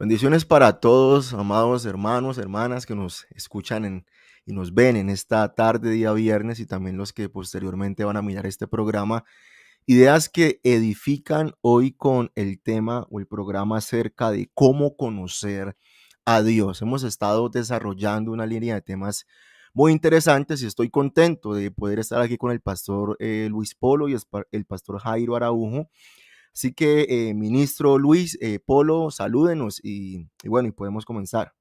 Bendiciones para todos, amados hermanos, hermanas que nos escuchan y nos ven en esta tarde, día viernes, y también los que posteriormente van a mirar este programa. Ideas que edifican hoy con el tema o el programa acerca de cómo conocer a Dios. Hemos estado desarrollando una línea de temas muy interesantes y estoy contento de poder estar aquí con el pastor Luis Polo y el pastor Jairo Araujo. Así que, ministro Luis, Polo, salúdenos y bueno, y podemos comenzar.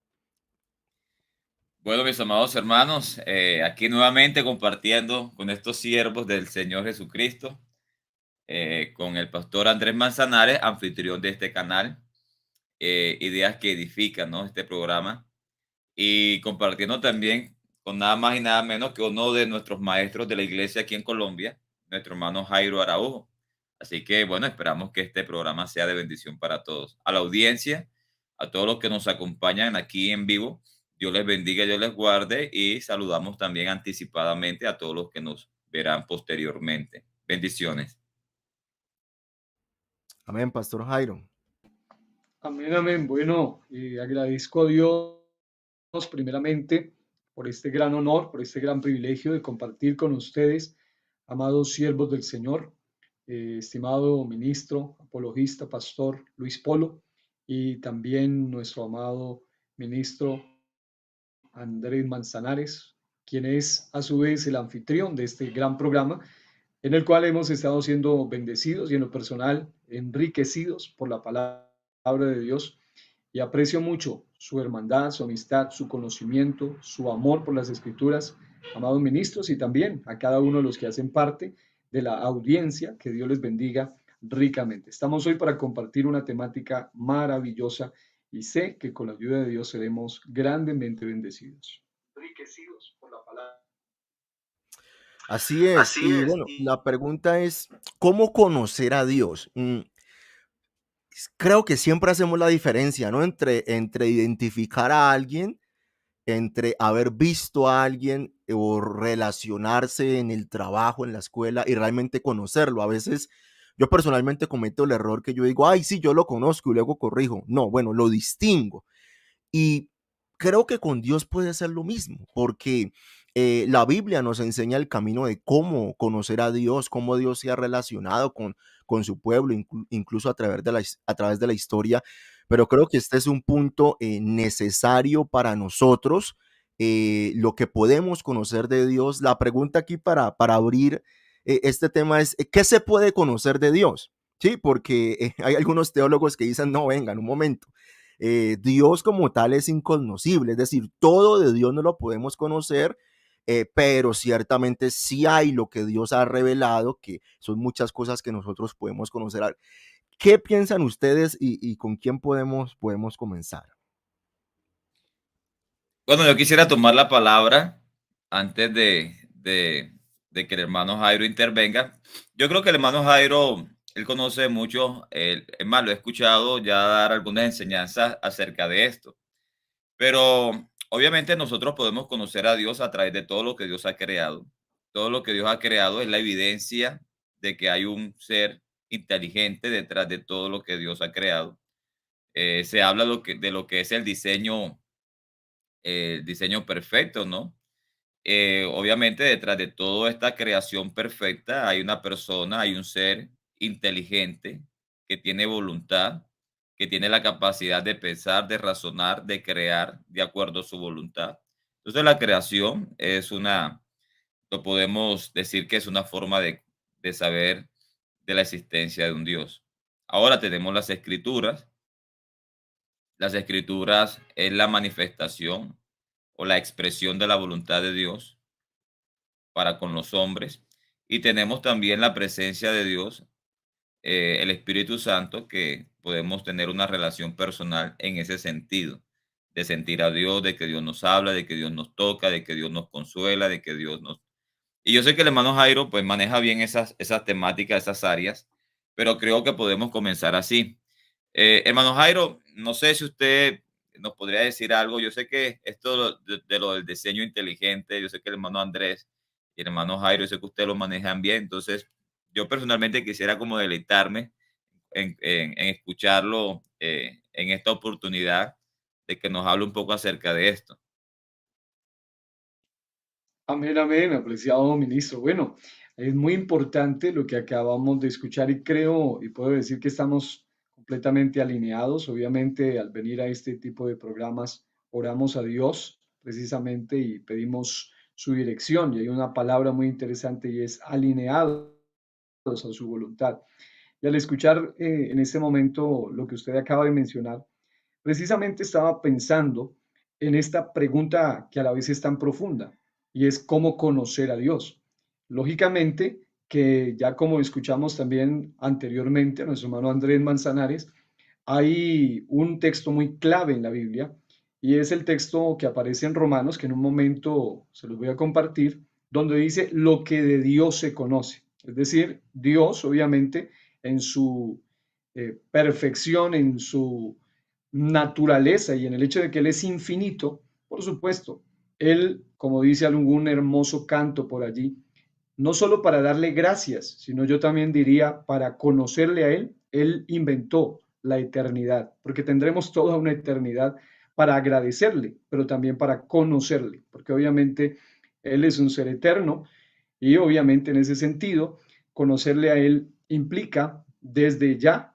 Bueno, mis amados hermanos, aquí nuevamente compartiendo con estos siervos del Señor Jesucristo, con el pastor Andrés Manzanares, anfitrión de este canal, ideas que edifican, ¿no? Este programa, y compartiendo también con nada más y nada menos que uno de nuestros maestros de la iglesia aquí en Colombia, nuestro hermano Jairo Araujo. Así que, bueno, esperamos que este programa sea de bendición para todos. A la audiencia, a todos los que nos acompañan aquí en vivo, Dios les bendiga, Dios les guarde y saludamos también anticipadamente a todos los que nos verán posteriormente. Bendiciones. Amén, pastor Jairo. Amén, amén. Bueno, agradezco a Dios primeramente por este gran honor, por este gran privilegio de compartir con ustedes, amados siervos del Señor, estimado ministro, apologista, pastor Luis Polo, y también nuestro amado ministro Andrés Manzanares, quien es a su vez el anfitrión de este gran programa en el cual hemos estado siendo bendecidos y en lo personal enriquecidos por la palabra de Dios, y aprecio mucho su hermandad, su amistad, su conocimiento, su amor por las escrituras, amados ministros, y también a cada uno de los que hacen parte de la audiencia. Que Dios les bendiga ricamente. Estamos hoy para compartir una temática maravillosa y sé que con la ayuda de Dios seremos grandemente bendecidos. Enriquecidos por la palabra. Así es. Y bueno, la pregunta es, ¿cómo conocer a Dios? Creo que siempre hacemos la diferencia, ¿no? Entre identificar a alguien, entre haber visto a alguien o relacionarse en el trabajo, en la escuela y realmente conocerlo. A veces yo personalmente cometo el error que yo digo, ay, sí, yo lo conozco y luego corrijo. No, bueno, lo distingo. Y creo que con Dios puede ser lo mismo, porque la Biblia nos enseña el camino de cómo conocer a Dios, cómo Dios se ha relacionado con su pueblo, incluso a través de la historia. Pero creo que este es un punto necesario para nosotros, lo que podemos conocer de Dios. La pregunta aquí para abrir este tema es, ¿qué se puede conocer de Dios? Sí, porque hay algunos teólogos que dicen, no, vengan, un momento. Dios como tal es incognoscible, es decir, todo de Dios no lo podemos conocer, pero ciertamente sí hay lo que Dios ha revelado, que son muchas cosas que nosotros podemos conocer. ¿Qué piensan ustedes y con quién podemos comenzar? Bueno, yo quisiera tomar la palabra antes de que el hermano Jairo intervenga. Yo creo que el hermano Jairo, él conoce mucho, es más, lo he escuchado ya dar algunas enseñanzas acerca de esto. Pero obviamente nosotros podemos conocer a Dios a través de todo lo que Dios ha creado. Todo lo que Dios ha creado es la evidencia de que hay un ser inteligente detrás de todo lo que Dios ha creado. Se habla de lo que es el diseño perfecto, ¿no? Obviamente detrás de toda esta creación perfecta hay una persona, hay un ser inteligente que tiene voluntad, que tiene la capacidad de pensar, de razonar, de crear de acuerdo a su voluntad. Entonces la creación es lo podemos decir que es una forma de saber de la existencia de un Dios. Ahora tenemos las escrituras. Las escrituras es la manifestación o la expresión de la voluntad de Dios para con los hombres. Y tenemos también la presencia de Dios, el Espíritu Santo, que podemos tener una relación personal en ese sentido, de sentir a Dios, de que Dios nos habla, de que Dios nos toca, de que Dios nos consuela, de que Dios nos... Y yo sé que el hermano Jairo pues maneja bien esas temáticas, esas áreas, pero creo que podemos comenzar así. Hermano Jairo, no sé si usted nos podría decir algo. Yo sé que esto de lo del diseño inteligente, yo sé que el hermano Andrés y el hermano Jairo, yo sé que ustedes lo manejan bien. Entonces, yo personalmente quisiera como deleitarme en escucharlo en esta oportunidad de que nos hable un poco acerca de esto. Amén, amén, apreciado ministro. Bueno, es muy importante lo que acabamos de escuchar y creo y puedo decir que estamos completamente alineados. Obviamente, al venir a este tipo de programas, oramos a Dios precisamente y pedimos su dirección. Y hay una palabra muy interesante y es alineados a su voluntad. Y al escuchar en este momento lo que usted acaba de mencionar, precisamente estaba pensando en esta pregunta que a la vez es tan profunda y es cómo conocer a Dios. Lógicamente que ya como escuchamos también anteriormente a nuestro hermano Andrés Manzanares, hay un texto muy clave en la Biblia y es el texto que aparece en Romanos, que en un momento se los voy a compartir, donde dice lo que de Dios se conoce. Es decir, Dios obviamente en su perfección, en su naturaleza y en el hecho de que Él es infinito, por supuesto, Él, como dice algún hermoso canto por allí, no solo para darle gracias, sino yo también diría para conocerle a Él, Él inventó la eternidad, porque tendremos toda una eternidad para agradecerle, pero también para conocerle, porque obviamente Él es un ser eterno y obviamente en ese sentido, conocerle a Él implica desde ya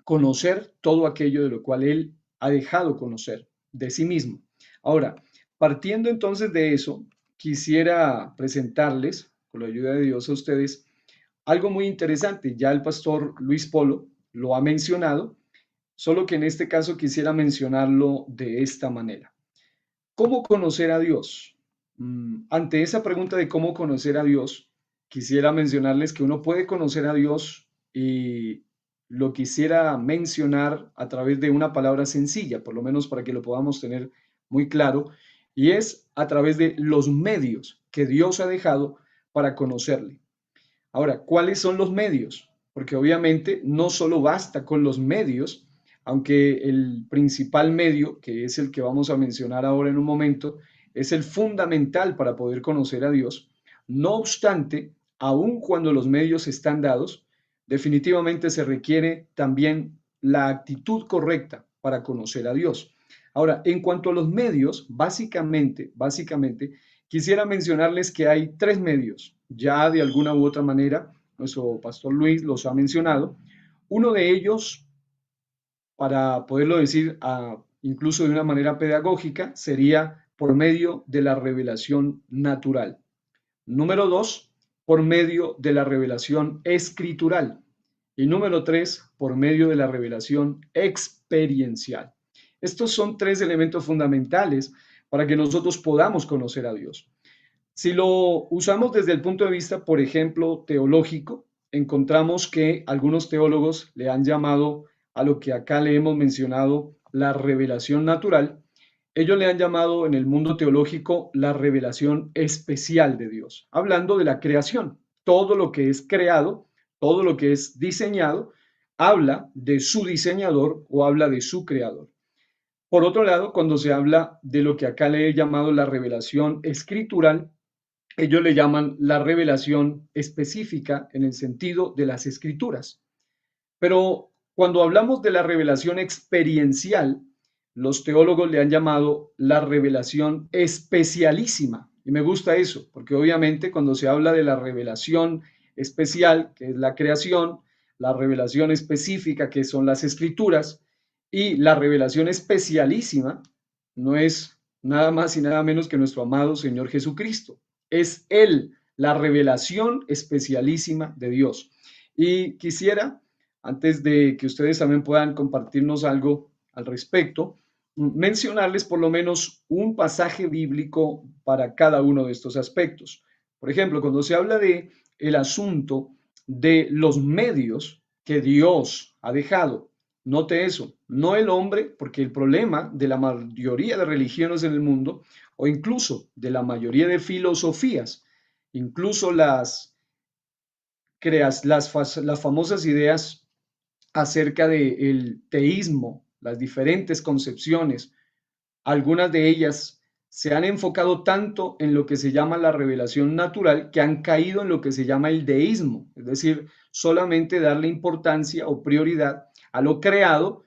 conocer todo aquello de lo cual Él ha dejado conocer de sí mismo. Ahora, partiendo entonces de eso, quisiera presentarles, con la ayuda de Dios a ustedes, algo muy interesante. Ya el pastor Luis Polo lo ha mencionado, solo que en este caso quisiera mencionarlo de esta manera. ¿Cómo conocer a Dios? Ante esa pregunta de cómo conocer a Dios, quisiera mencionarles que uno puede conocer a Dios y lo quisiera mencionar a través de una palabra sencilla, por lo menos para que lo podamos tener muy claro, y es a través de los medios que Dios ha dejado para conocerle. Ahora, ¿cuáles son los medios? Porque obviamente no solo basta con los medios, aunque el principal medio, que es el que vamos a mencionar ahora en un momento, es el fundamental para poder conocer a Dios. No obstante, aun cuando los medios están dados, definitivamente se requiere también la actitud correcta para conocer a Dios. Ahora, en cuanto a los medios, básicamente, quisiera mencionarles que hay tres medios, ya de alguna u otra manera, nuestro pastor Luis los ha mencionado. Uno de ellos, para poderlo decir incluso de una manera pedagógica, sería por medio de la revelación natural. Número dos, por medio de la revelación escritural. Y número tres, por medio de la revelación experiencial. Estos son tres elementos fundamentales para que nosotros podamos conocer a Dios. Si lo usamos desde el punto de vista, por ejemplo, teológico, encontramos que algunos teólogos le han llamado a lo que acá le hemos mencionado la revelación natural. Ellos le han llamado en el mundo teológico la revelación especial de Dios, hablando de la creación. Todo lo que es creado, todo lo que es diseñado, habla de su diseñador o habla de su creador. Por otro lado, cuando se habla de lo que acá le he llamado la revelación escritural, ellos le llaman la revelación específica en el sentido de las escrituras. Pero cuando hablamos de la revelación experiencial, los teólogos le han llamado la revelación especialísima. Y me gusta eso, porque obviamente cuando se habla de la revelación especial, que es la creación, la revelación específica, que son las escrituras, y la revelación especialísima, no es nada más y nada menos que nuestro amado Señor Jesucristo. Es Él, la revelación especialísima de Dios. Y quisiera, antes de que ustedes también puedan compartirnos algo al respecto, mencionarles por lo menos un pasaje bíblico para cada uno de estos aspectos. Por ejemplo, cuando se habla de el asunto de los medios que Dios ha dejado, note eso, no el hombre, porque el problema de la mayoría de religiones en el mundo, o incluso de la mayoría de filosofías, incluso las famosas ideas acerca del teísmo, las diferentes concepciones, algunas de ellas se han enfocado tanto en lo que se llama la revelación natural que han caído en lo que se llama el deísmo, es decir, solamente darle importancia o prioridad a lo creado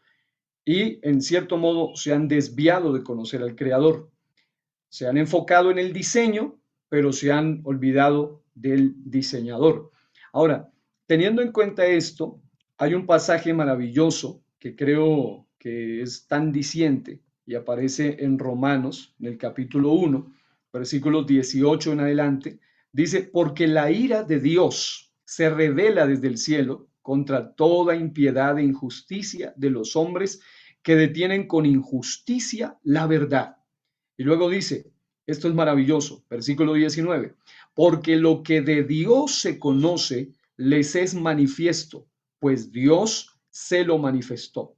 y en cierto modo se han desviado de conocer al creador. Se han enfocado en el diseño, pero se han olvidado del diseñador. Ahora, teniendo en cuenta esto, hay un pasaje maravilloso que creo que es tan diciente y aparece en Romanos, en el capítulo 1, versículos 18 en adelante. Dice, porque la ira de Dios se revela desde el cielo contra toda impiedad e injusticia de los hombres que detienen con injusticia la verdad. Y luego dice, esto es maravilloso, versículo 19, porque lo que de Dios se conoce les es manifiesto, pues Dios se lo manifestó.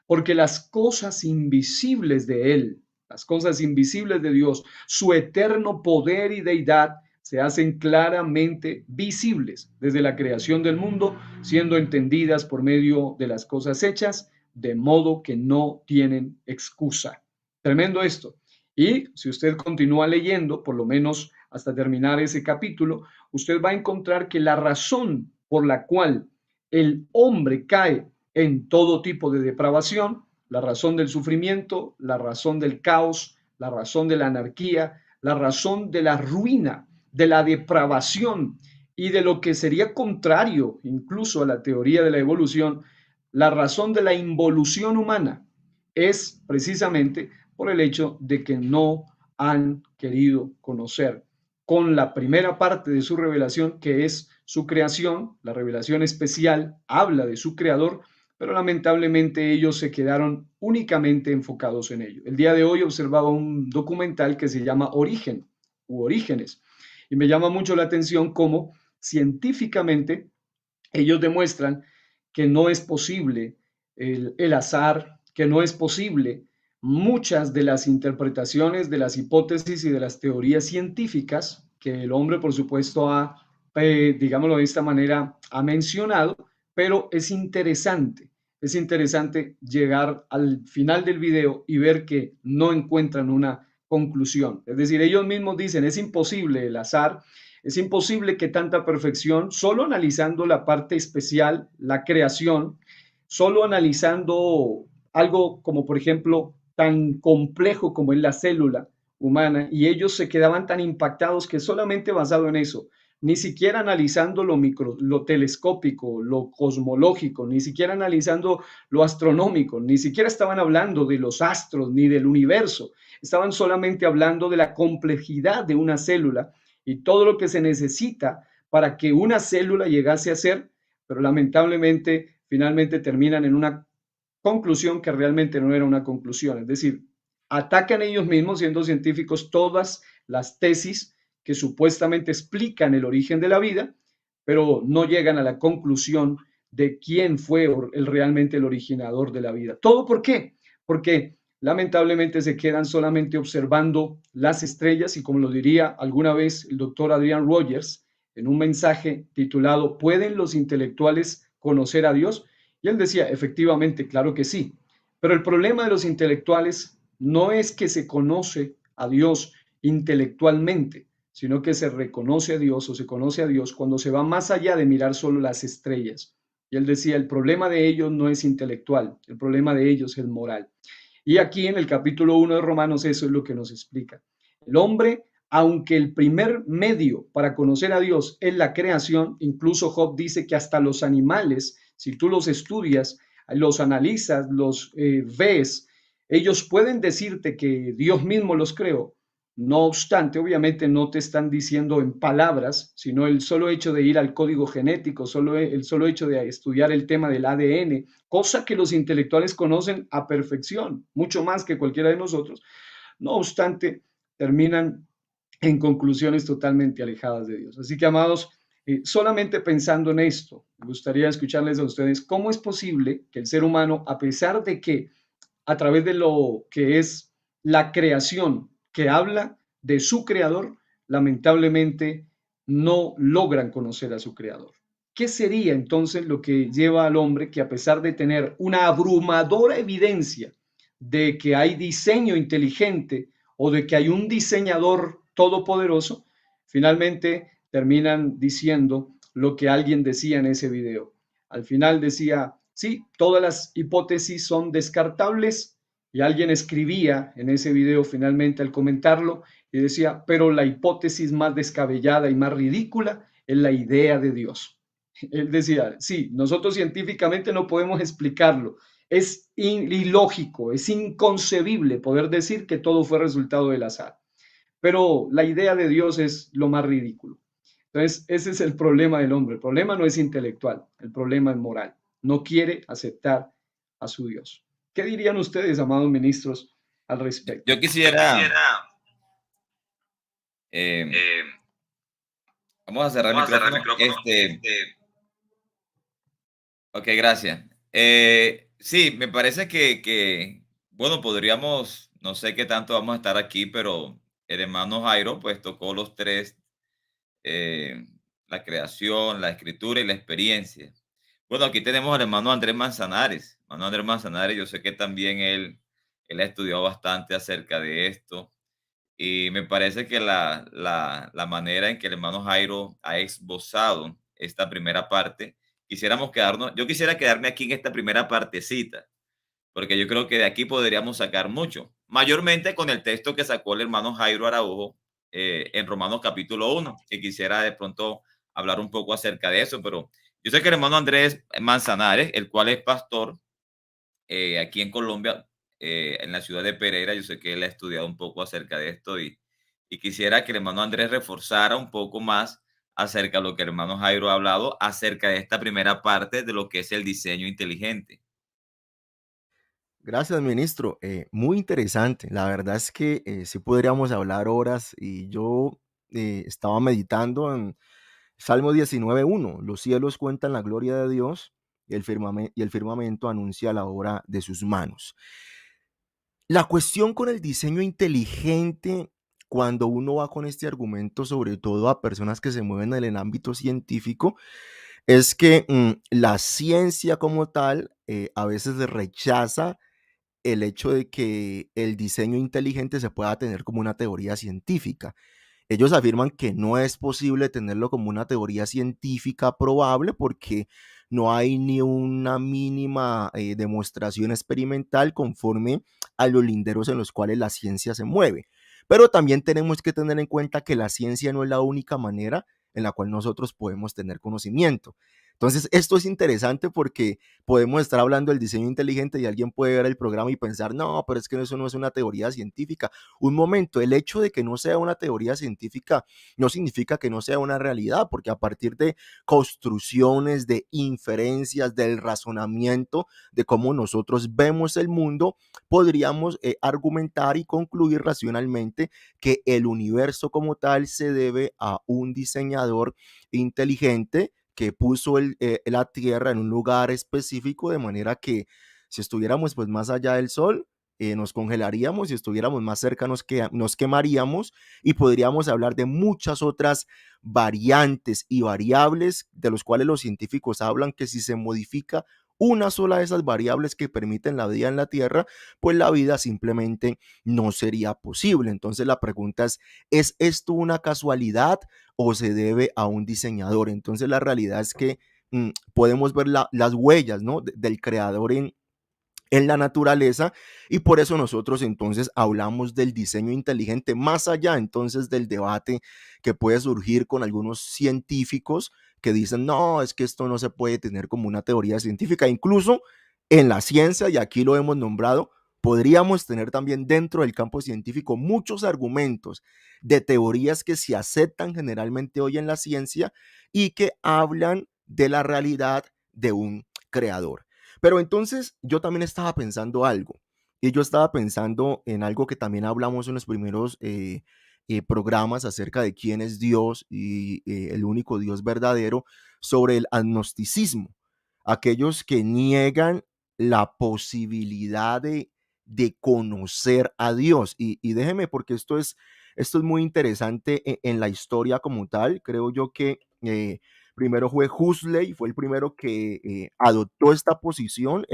Porque las cosas invisibles de Él, las cosas invisibles de Dios, su eterno poder y deidad, se hacen claramente visibles desde la creación del mundo, siendo entendidas por medio de las cosas hechas, de modo que no tienen excusa. Tremendo esto. Y si usted continúa leyendo, por lo menos hasta terminar ese capítulo, usted va a encontrar que la razón por la cual el hombre cae en todo tipo de depravación, la razón del sufrimiento, la razón del caos, la razón de la anarquía, la razón de la ruina, de la depravación y de lo que sería contrario incluso a la teoría de la evolución, la razón de la involución humana es precisamente por el hecho de que no han querido conocer con la primera parte de su revelación, que es su creación. La revelación especial habla de su creador, pero lamentablemente ellos se quedaron únicamente enfocados en ello. El día de hoy observaba un documental que se llama Origen u Orígenes, y me llama mucho la atención cómo científicamente ellos demuestran que no es posible el azar, que no es posible muchas de las interpretaciones de las hipótesis y de las teorías científicas que el hombre, por supuesto, digámoslo de esta manera, ha mencionado, pero es interesante llegar al final del video y ver que no encuentran una conclusión. Es decir, ellos mismos dicen, es imposible el azar, es imposible que tanta perfección, solo analizando la parte especial, la creación, solo analizando algo como, por ejemplo, tan complejo como es la célula humana, y ellos se quedaban tan impactados que solamente basado en eso, ni siquiera analizando lo telescópico, lo cosmológico, ni siquiera analizando lo astronómico, ni siquiera estaban hablando de los astros ni del universo, estaban solamente hablando de la complejidad de una célula y todo lo que se necesita para que una célula llegase a ser, pero lamentablemente finalmente terminan en una conclusión que realmente no era una conclusión. Es decir, atacan ellos mismos, siendo científicos, todas las tesis que supuestamente explican el origen de la vida, pero no llegan a la conclusión de quién fue realmente el originador de la vida. ¿Todo por qué? Porque lamentablemente se quedan solamente observando las estrellas y, como lo diría alguna vez el doctor Adrian Rogers en un mensaje titulado ¿Pueden los intelectuales conocer a Dios? Y él decía, efectivamente, claro que sí, pero el problema de los intelectuales no es que se conoce a Dios intelectualmente, sino que se reconoce a Dios o se conoce a Dios cuando se va más allá de mirar solo las estrellas. Y él decía, el problema de ellos no es intelectual, el problema de ellos es moral. Y aquí en el capítulo 1 de Romanos eso es lo que nos explica. El hombre, aunque el primer medio para conocer a Dios es la creación, incluso Job dice que hasta los animales, si tú los estudias, los analizas, los ves, ellos pueden decirte que Dios mismo los creó. No obstante, obviamente no te están diciendo en palabras, sino el solo hecho de ir al código genético, el solo hecho de estudiar el tema del ADN, cosa que los intelectuales conocen a perfección, mucho más que cualquiera de nosotros. No obstante, terminan en conclusiones totalmente alejadas de Dios. Así que, amados, solamente pensando en esto, me gustaría escucharles a ustedes cómo es posible que el ser humano, a pesar de que a través de lo que es la creación que habla de su creador, lamentablemente no logran conocer a su creador. ¿Qué sería entonces lo que lleva al hombre que, a pesar de tener una abrumadora evidencia de que hay diseño inteligente o de que hay un diseñador todopoderoso, finalmente terminan diciendo lo que alguien decía en ese video. Al final decía, sí, todas las hipótesis son descartables, y alguien escribía en ese video finalmente al comentarlo y decía, pero la hipótesis más descabellada y más ridícula es la idea de Dios. Él decía, sí, nosotros científicamente no podemos explicarlo, es ilógico, es inconcebible poder decir que todo fue resultado del azar, pero la idea de Dios es lo más ridículo. Entonces, ese es el problema del hombre. El problema no es intelectual, el problema es moral. No quiere aceptar a su Dios. ¿Qué dirían ustedes, amados ministros, al respecto? Yo quisiera, eh, eh, vamos a cerrar el vamos a cerrar el micrófono. micrófono. Ok, gracias. Sí, me parece bueno, podríamos, no sé qué tanto vamos a estar aquí, pero el hermano Jairo, pues tocó los tres, eh, la creación, la escritura y la experiencia. Bueno, aquí tenemos al hermano Andrés Manzanares. Hermano Andrés Manzanares, yo sé que también él ha estudiado bastante acerca de esto. Y me parece que la manera en que el hermano Jairo ha esbozado esta primera parte, yo quisiera quedarme aquí en esta primera partecita, porque yo creo que de aquí podríamos sacar mucho, mayormente con el texto que sacó el hermano Jairo Araujo en Romanos capítulo 1, que quisiera de pronto hablar un poco acerca de eso, pero yo sé que el hermano Andrés Manzanares, el cual es pastor aquí en Colombia, en la ciudad de Pereira, yo sé que él ha estudiado un poco acerca de esto y quisiera que el hermano Andrés reforzara un poco más acerca de lo que el hermano Jairo ha hablado acerca de esta primera parte de lo que es el diseño inteligente. Gracias, ministro. Muy interesante. La verdad es que sí podríamos hablar horas y yo estaba meditando en Salmo 19:1. Los cielos cuentan la gloria de Dios y el firmamento anuncia la obra de sus manos. La cuestión con el diseño inteligente, cuando uno va con este argumento, sobre todo a personas que se mueven en el ámbito científico, es que la ciencia como tal a veces rechaza el hecho de que el diseño inteligente se pueda tener como una teoría científica. Ellos afirman que no es posible tenerlo como una teoría científica probable porque no hay ni una mínima demostración experimental conforme a los linderos en los cuales la ciencia se mueve. Pero también tenemos que tener en cuenta que la ciencia no es la única manera en la cual nosotros podemos tener conocimiento. Entonces, esto es interesante porque podemos estar hablando del diseño inteligente y alguien puede ver el programa y pensar, no, pero es que eso no es una teoría científica. Un momento, el hecho de que no sea una teoría científica no significa que no sea una realidad, porque a partir de construcciones, de inferencias, del razonamiento, de cómo nosotros vemos el mundo, podríamos argumentar y concluir racionalmente que el universo como tal se debe a un diseñador inteligente que puso la Tierra en un lugar específico de manera que si estuviéramos pues más allá del Sol, nos congelaríamos, y estuviéramos más cerca nos quemaríamos y podríamos hablar de muchas otras variantes y variables de los cuales los científicos hablan que si se modifica una sola de esas variables que permiten la vida en la Tierra, pues la vida simplemente no sería posible. Entonces la pregunta ¿es esto una casualidad o se debe a un diseñador? Entonces la realidad es que podemos ver las huellas, ¿no? Del creador en la naturaleza, y por eso nosotros entonces hablamos del diseño inteligente, más allá entonces del debate que puede surgir con algunos científicos que dicen, no, es que esto no se puede tener como una teoría científica. Incluso en la ciencia, y aquí lo hemos nombrado, podríamos tener también dentro del campo científico muchos argumentos de teorías que se aceptan generalmente hoy en la ciencia y que hablan de la realidad de un creador. Pero entonces yo también estaba pensando algo, y yo estaba pensando en algo que también hablamos en los primeros programas acerca de quién es Dios y el único Dios verdadero, sobre el agnosticismo, aquellos que niegan la posibilidad de conocer a Dios. Y déjeme, porque esto es muy interesante en la historia como tal. Creo yo que primero fue Huxley, fue el primero que adoptó esta posición,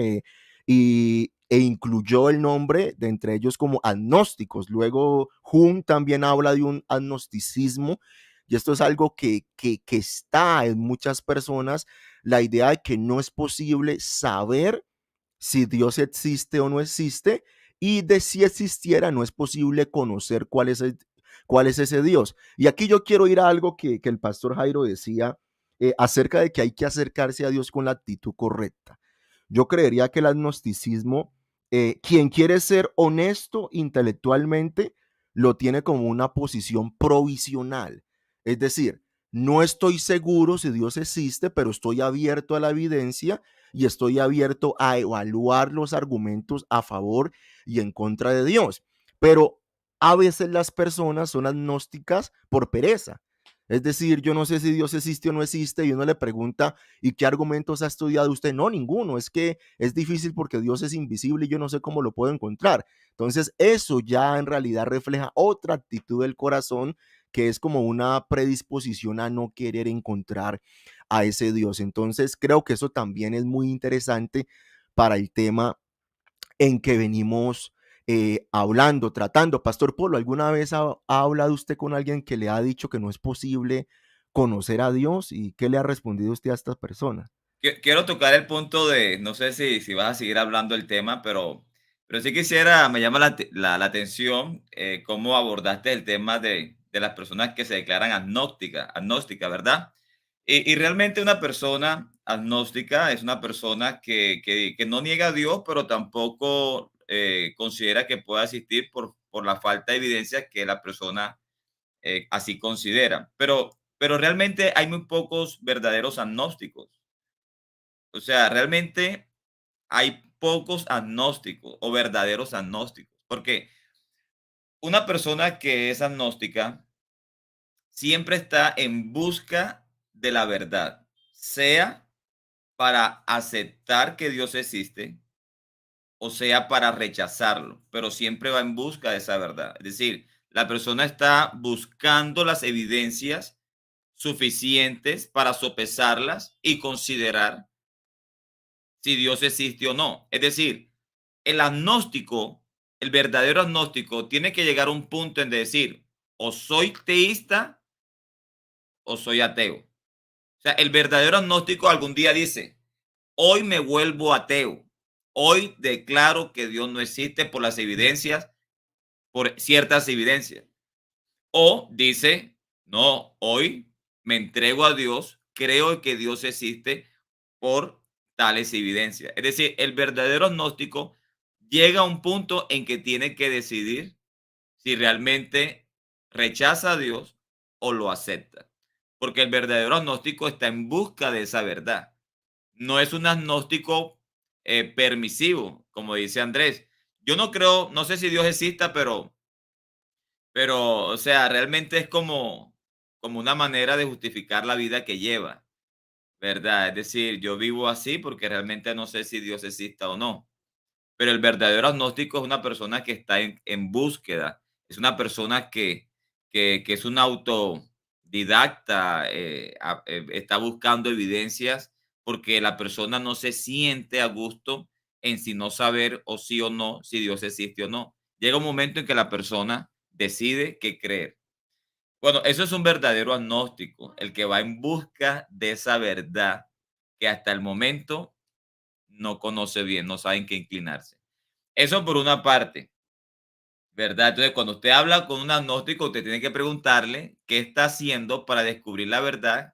y e incluyó el nombre de entre ellos como agnósticos. Luego Hume también habla de un agnosticismo, y esto es algo que está en muchas personas, la idea de que no es posible saber si Dios existe o no existe, y de si existiera no es posible conocer cuál es ese Dios. Y aquí yo quiero ir a algo que el pastor Jairo decía acerca de que hay que acercarse a Dios con la actitud correcta. Yo creería que el agnosticismo, quien quiere ser honesto intelectualmente, lo tiene como una posición provisional. Es decir, no estoy seguro si Dios existe, pero estoy abierto a la evidencia y estoy abierto a evaluar los argumentos a favor y en contra de Dios. Pero a veces las personas son agnósticas por pereza. Es decir, yo no sé si Dios existe o no existe, y uno le pregunta, ¿y qué argumentos ha estudiado usted? No, ninguno. Es que es difícil porque Dios es invisible y yo no sé cómo lo puedo encontrar. Entonces, eso ya en realidad refleja otra actitud del corazón, que es como una predisposición a no querer encontrar a ese Dios. Entonces, creo que eso también es muy interesante para el tema en que venimos hablando, tratando. Pastor Polo, ¿alguna vez ha hablado usted con alguien que le ha dicho que no es posible conocer a Dios? ¿Y qué le ha respondido usted a esta persona? Quiero tocar el punto de, no sé si vas a seguir hablando del tema, pero sí quisiera, me llama la atención cómo abordaste el tema de las personas que se declaran agnóstica, ¿verdad? Y realmente una persona agnóstica es una persona que no niega a Dios, pero tampoco considera que pueda existir por la falta de evidencia que la persona así considera. Pero realmente hay muy pocos verdaderos agnósticos. O sea, realmente hay pocos agnósticos o verdaderos agnósticos, porque una persona que es agnóstica siempre está en busca de la verdad, sea para aceptar que Dios existe o sea para rechazarlo, pero siempre va en busca de esa verdad. Es decir, la persona está buscando las evidencias suficientes para sopesarlas y considerar si Dios existe o no. Es decir, el agnóstico, el verdadero agnóstico, tiene que llegar a un punto en decir, o soy teísta o soy ateo. O sea, el verdadero agnóstico algún día dice, hoy me vuelvo ateo. Hoy declaro que Dios no existe por las evidencias, por ciertas evidencias. O dice, no, hoy me entrego a Dios, creo que Dios existe por tales evidencias. Es decir, el verdadero agnóstico llega a un punto en que tiene que decidir si realmente rechaza a Dios o lo acepta. Porque el verdadero agnóstico está en busca de esa verdad. No es un agnóstico permisivo, como dice Andrés. Yo no creo, no sé si Dios exista, pero, o sea, realmente es como una manera de justificar la vida que lleva, ¿verdad? Es decir, yo vivo así porque realmente no sé si Dios exista o no. Pero el verdadero agnóstico es una persona que está en búsqueda, es una persona que es un autodidacta, está buscando evidencias porque la persona no se siente a gusto en si no saber o sí o no si Dios existe o no. Llega un momento en que la persona decide qué creer. Bueno, eso es un verdadero agnóstico, el que va en busca de esa verdad que hasta el momento no conoce bien, no sabe en qué inclinarse. Eso por una parte, ¿verdad? Entonces, cuando usted habla con un agnóstico, usted tiene que preguntarle qué está haciendo para descubrir la verdad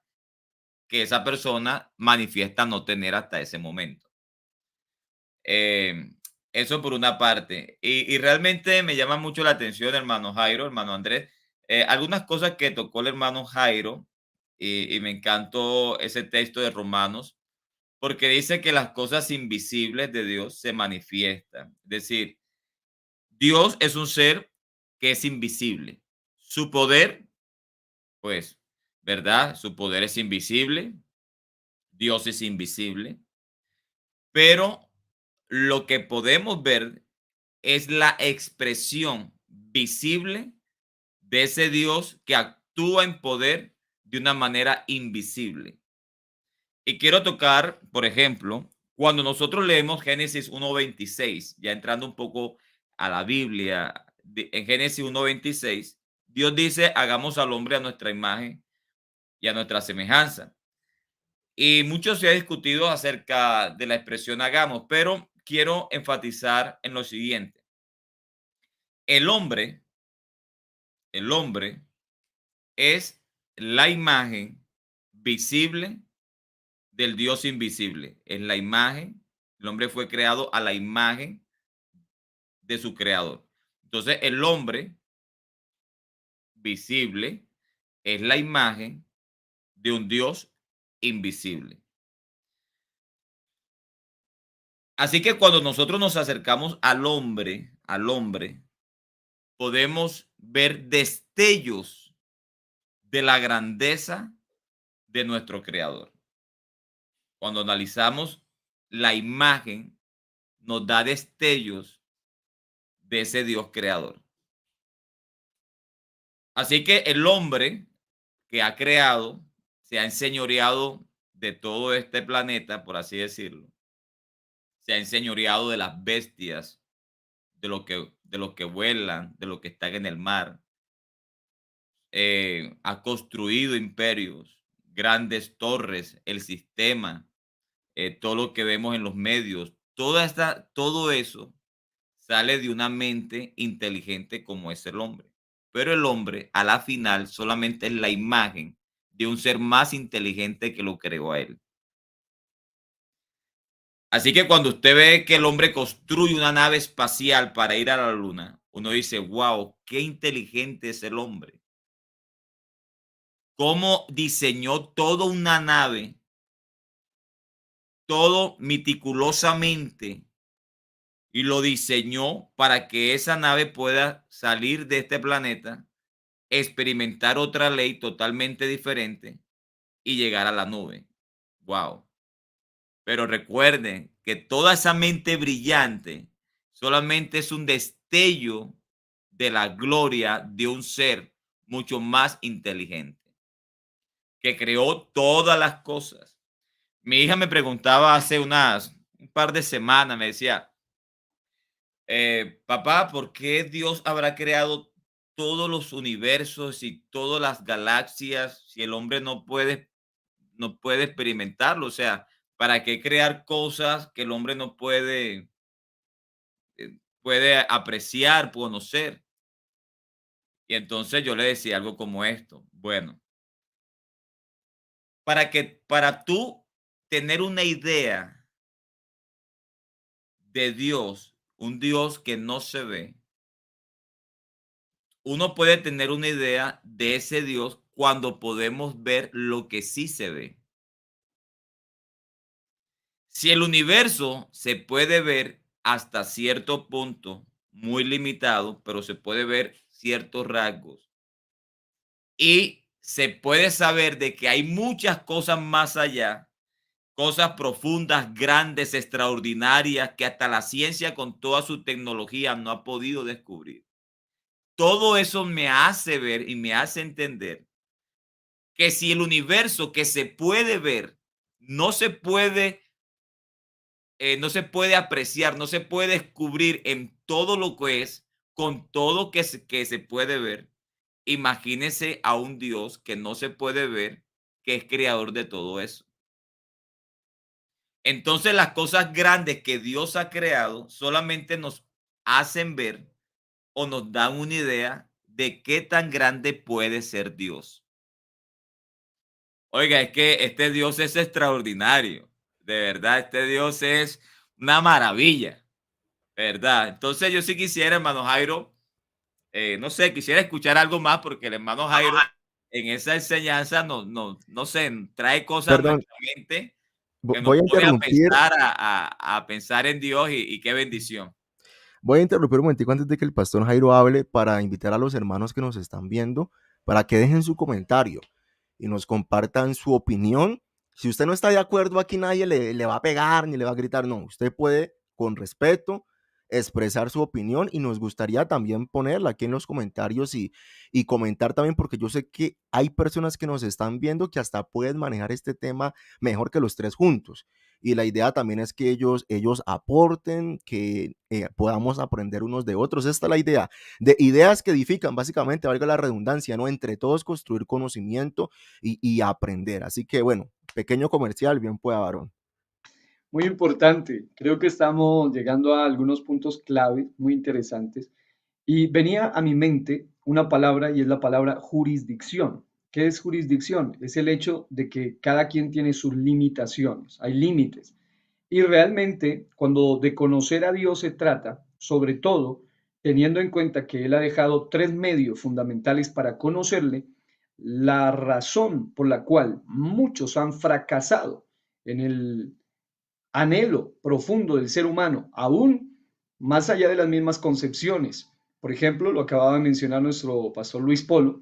que esa persona manifiesta no tener hasta ese momento. Eh, Eso por una parte. Y realmente me llama mucho la atención, hermano Jairo, hermano Andrés, algunas cosas que tocó el hermano Jairo, y me encantó ese texto de Romanos, porque dice que las cosas invisibles de Dios se manifiestan. Es decir, Dios es un ser que es invisible. Su poder, pues, ¿verdad? Su poder es invisible. Dios es invisible. Pero lo que podemos ver es la expresión visible de ese Dios que actúa en poder de una manera invisible. Y quiero tocar, por ejemplo, Cuando nosotros leemos Génesis 1:26, ya entrando un poco a la Biblia, en Génesis 1:26, Dios dice, hagamos al hombre a nuestra imagen y a nuestra semejanza. Y mucho se ha discutido acerca de la expresión hagamos, pero quiero enfatizar en lo siguiente. El hombre, el hombre es la imagen visible del Dios invisible. Es la imagen, el hombre fue creado a la imagen de su creador. Entonces, el hombre visible es la imagen de un Dios invisible. Así que cuando nosotros nos acercamos al hombre, podemos ver destellos de la grandeza de nuestro creador. Cuando analizamos la imagen, nos da destellos de ese Dios creador. Así que el hombre que ha creado se ha enseñoreado de todo este planeta, por así decirlo. Se ha enseñoreado de las bestias, de los que vuelan, de los que están en el mar. Ha construido imperios, grandes torres, el sistema, todo lo que vemos en los medios, todo eso sale de una mente inteligente como es el hombre. Pero el hombre, a la final, solamente es la imagen de un ser más inteligente que lo creó a él. Así que cuando usted ve que el hombre construye una nave espacial para ir a la luna, uno dice, wow, qué inteligente es el hombre. Cómo diseñó toda una nave, todo meticulosamente, y lo diseñó para que esa nave pueda salir de este planeta, experimentar otra ley totalmente diferente y llegar a la nube. Wow. Pero recuerden que toda esa mente brillante solamente es un destello de la gloria de un ser mucho más inteligente, que creó todas las cosas. Mi hija me preguntaba hace un par de semanas, me decía, papá, ¿por qué Dios habrá creado todos los universos y todas las galaxias si el hombre no puede experimentarlo? O sea, ¿para qué crear cosas que el hombre no puede apreciar, conocer? Y entonces yo le decía algo como esto. Bueno, para tú tener una idea de Dios, un Dios que no se ve, uno puede tener una idea de ese Dios cuando podemos ver lo que sí se ve. Si el universo se puede ver hasta cierto punto, muy limitado, pero se puede ver ciertos rasgos y se puede saber de que hay muchas cosas más allá, cosas profundas, grandes, extraordinarias, que hasta la ciencia con toda su tecnología no ha podido descubrir. Todo eso me hace ver y me hace entender que si el universo que se puede ver no se puede, no se puede apreciar, no se puede descubrir en todo lo que es, con todo que se puede ver, imagínese a un Dios que no se puede ver, que es creador de todo eso. Entonces las cosas grandes que Dios ha creado solamente nos hacen ver o nos dan una idea de qué tan grande puede ser Dios. Oiga, es que este Dios es extraordinario, de verdad, este Dios es una maravilla, ¿verdad? Entonces yo sí quisiera, hermano Jairo, no sé, quisiera escuchar algo más porque el hermano Jairo en esa enseñanza no sé, trae cosas a Perdón, nuestra mente que nos voy a pone a interrumpir, pensar, a pensar en Dios y qué bendición. voy a interrumpir un momentico antes de que el pastor Jairo hable para invitar a los hermanos que nos están viendo para que dejen su comentario y nos compartan su opinión. Si usted no está de acuerdo, aquí nadie le va a pegar ni le va a gritar, no, usted puede con respeto expresar su opinión y nos gustaría también ponerla aquí en los comentarios y comentar también, porque yo sé que hay personas que nos están viendo que hasta pueden manejar este tema mejor que los tres juntos. Y la idea también es que ellos aporten, que podamos aprender unos de otros. Esta es la idea, de ideas que edifican, básicamente, valga la redundancia, ¿no? Entre todos construir conocimiento y aprender. Así que bueno, pequeño comercial, bien pueda, varón. Muy importante. Creo que estamos llegando a algunos puntos clave muy interesantes. Y venía a mi mente una palabra y es la palabra jurisdicción. ¿Qué es jurisdicción? Es el hecho de que cada quien tiene sus limitaciones, hay límites. Y realmente, cuando de conocer a Dios se trata, sobre todo teniendo en cuenta que Él ha dejado tres medios fundamentales para conocerle, la razón por la cual muchos han fracasado en el anhelo profundo del ser humano, aún más allá de las mismas concepciones. Por ejemplo, lo acababa de mencionar nuestro pastor Luis Polo,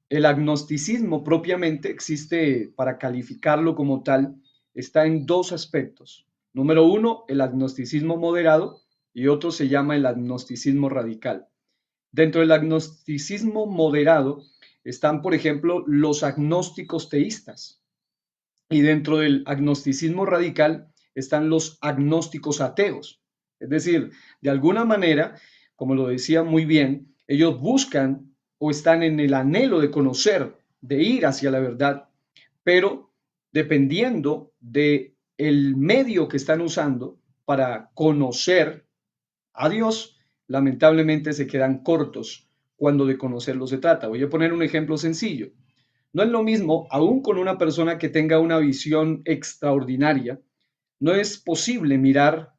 el agnosticismo propiamente existe para calificarlo como tal, está en dos aspectos. Número uno, el agnosticismo moderado y otro se llama el agnosticismo radical. Dentro del agnosticismo moderado están, por ejemplo, los agnósticos teístas, y dentro del agnosticismo radical están los agnósticos ateos. Es decir, de alguna manera, como lo decía muy bien, ellos buscan o están en el anhelo de conocer, de ir hacia la verdad, pero dependiendo de el medio que están usando para conocer a Dios, lamentablemente se quedan cortos cuando de conocerlo se trata. Voy a poner un ejemplo sencillo. No es lo mismo, aún con una persona que tenga una visión extraordinaria, no es posible mirar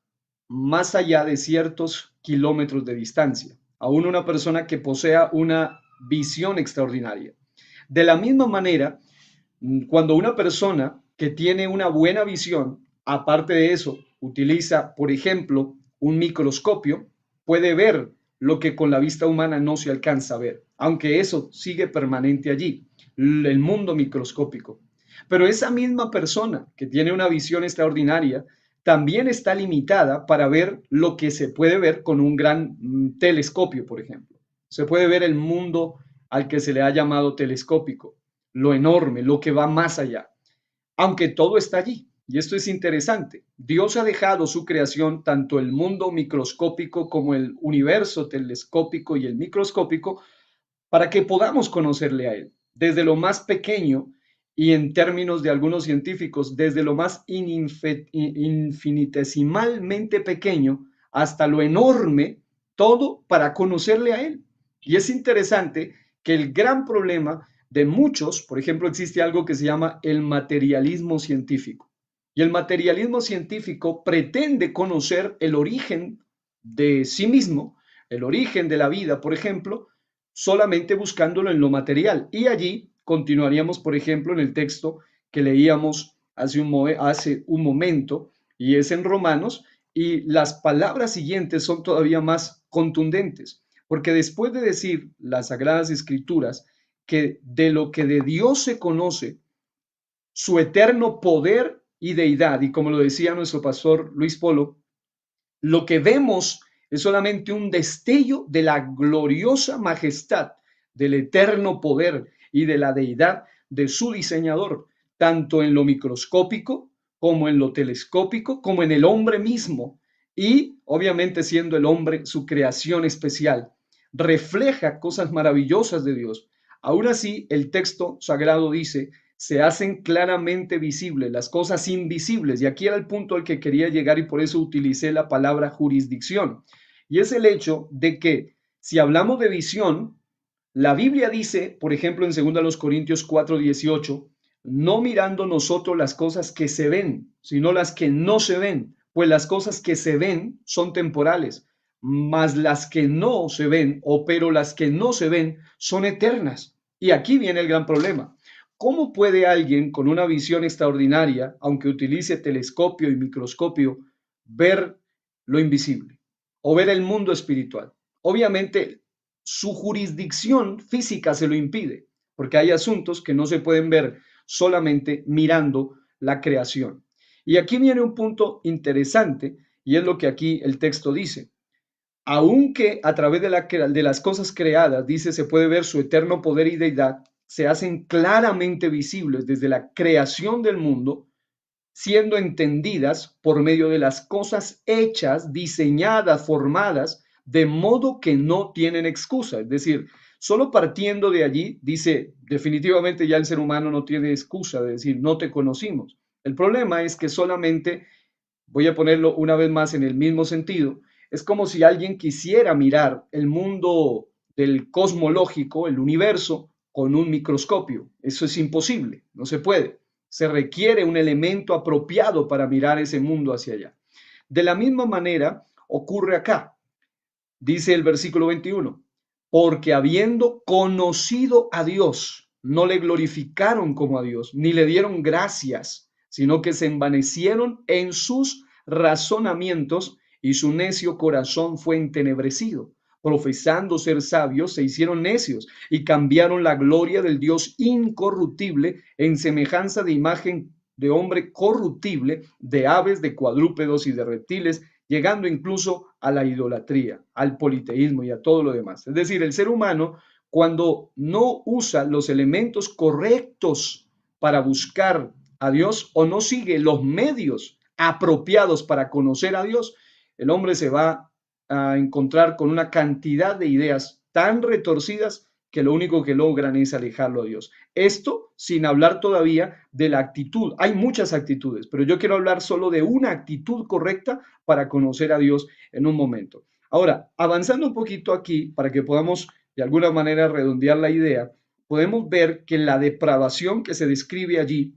más allá de ciertos kilómetros de distancia, aún una persona que posea una visión extraordinaria. De la misma manera, cuando una persona que tiene una buena visión, aparte de eso, utiliza, por ejemplo, un microscopio, puede ver lo que con la vista humana no se alcanza a ver, aunque eso sigue permanente allí, el mundo microscópico. Pero esa misma persona que tiene una visión extraordinaria también está limitada para ver lo que se puede ver con un gran telescopio, por ejemplo. Se puede ver el mundo al que se le ha llamado telescópico, lo enorme, lo que va más allá, aunque todo está allí. Y esto es interesante. Dios ha dejado su creación, tanto el mundo microscópico como el universo telescópico y el microscópico, para que podamos conocerle a Él, desde lo más pequeño y en términos de algunos científicos, desde lo más infinitesimalmente pequeño hasta lo enorme, todo para conocerle a Él. Y es interesante que el gran problema de muchos, por ejemplo, existe algo que se llama el materialismo científico. Y el materialismo científico pretende conocer el origen de sí mismo, el origen de la vida, por ejemplo, solamente buscándolo en lo material. Y allí continuaríamos, por ejemplo, en el texto que leíamos hace un momento, y es en Romanos, y las palabras siguientes son todavía más contundentes, porque después de decir las Sagradas Escrituras que de lo que de Dios se conoce, su eterno poder y deidad, y como lo decía nuestro pastor Luis Polo, lo que vemos es solamente un destello de la gloriosa majestad, del eterno poder y de la deidad de su diseñador, tanto en lo microscópico como en lo telescópico, como en el hombre mismo. Y obviamente siendo el hombre su creación especial, refleja cosas maravillosas de Dios. Aún así, el texto sagrado dice, se hacen claramente visibles las cosas invisibles. Y aquí era el punto al que quería llegar y por eso utilicé la palabra jurisdicción. Y es el hecho de que si hablamos de visión, la Biblia dice, por ejemplo, en 2 Corintios 4:18, no mirando nosotros las cosas que se ven, sino las que no se ven, pues las cosas que se ven son temporales, mas las que no se ven, o pero las que no se ven, son eternas. Y aquí viene el gran problema. ¿Cómo puede alguien con una visión extraordinaria, aunque utilice telescopio y microscopio, ver lo invisible o ver el mundo espiritual? Obviamente, su jurisdicción física se lo impide, porque hay asuntos que no se pueden ver solamente mirando la creación. Y aquí viene un punto interesante, y es lo que aquí el texto dice. aunque a través de las cosas creadas, dice, se puede ver su eterno poder y deidad, se hacen claramente visibles desde la creación del mundo, siendo entendidas por medio de las cosas hechas, diseñadas, formadas, de modo que no tienen excusa. Es decir, solo partiendo de allí, dice, definitivamente ya el ser humano no tiene excusa de decir, no te conocimos. El problema es que solamente, voy a ponerlo una vez más en el mismo sentido, es como si alguien quisiera mirar el mundo del cosmológico, el universo, con un microscopio. Eso es imposible, no se puede. Se requiere un elemento apropiado para mirar ese mundo hacia allá. De la misma manera ocurre acá. Dice el versículo 21, porque habiendo conocido a Dios, no le glorificaron como a Dios, ni le dieron gracias, sino que se envanecieron en sus razonamientos y su necio corazón fue entenebrecido. Profesando ser sabios, se hicieron necios y cambiaron la gloria del Dios incorruptible en semejanza de imagen de hombre corruptible, de aves, de cuadrúpedos y de reptiles, llegando incluso a la idolatría, al politeísmo y a todo lo demás. Es decir, el ser humano, cuando no usa los elementos correctos para buscar a Dios o no sigue los medios apropiados para conocer a Dios, el hombre se va a encontrar con una cantidad de ideas tan retorcidas que lo único que logran es alejarlo a Dios. Esto sin hablar todavía de la actitud. Hay muchas actitudes, pero yo quiero hablar solo de una actitud correcta para conocer a Dios en un momento. Ahora, avanzando un poquito aquí, para que podamos de alguna manera redondear la idea, podemos ver que la depravación que se describe allí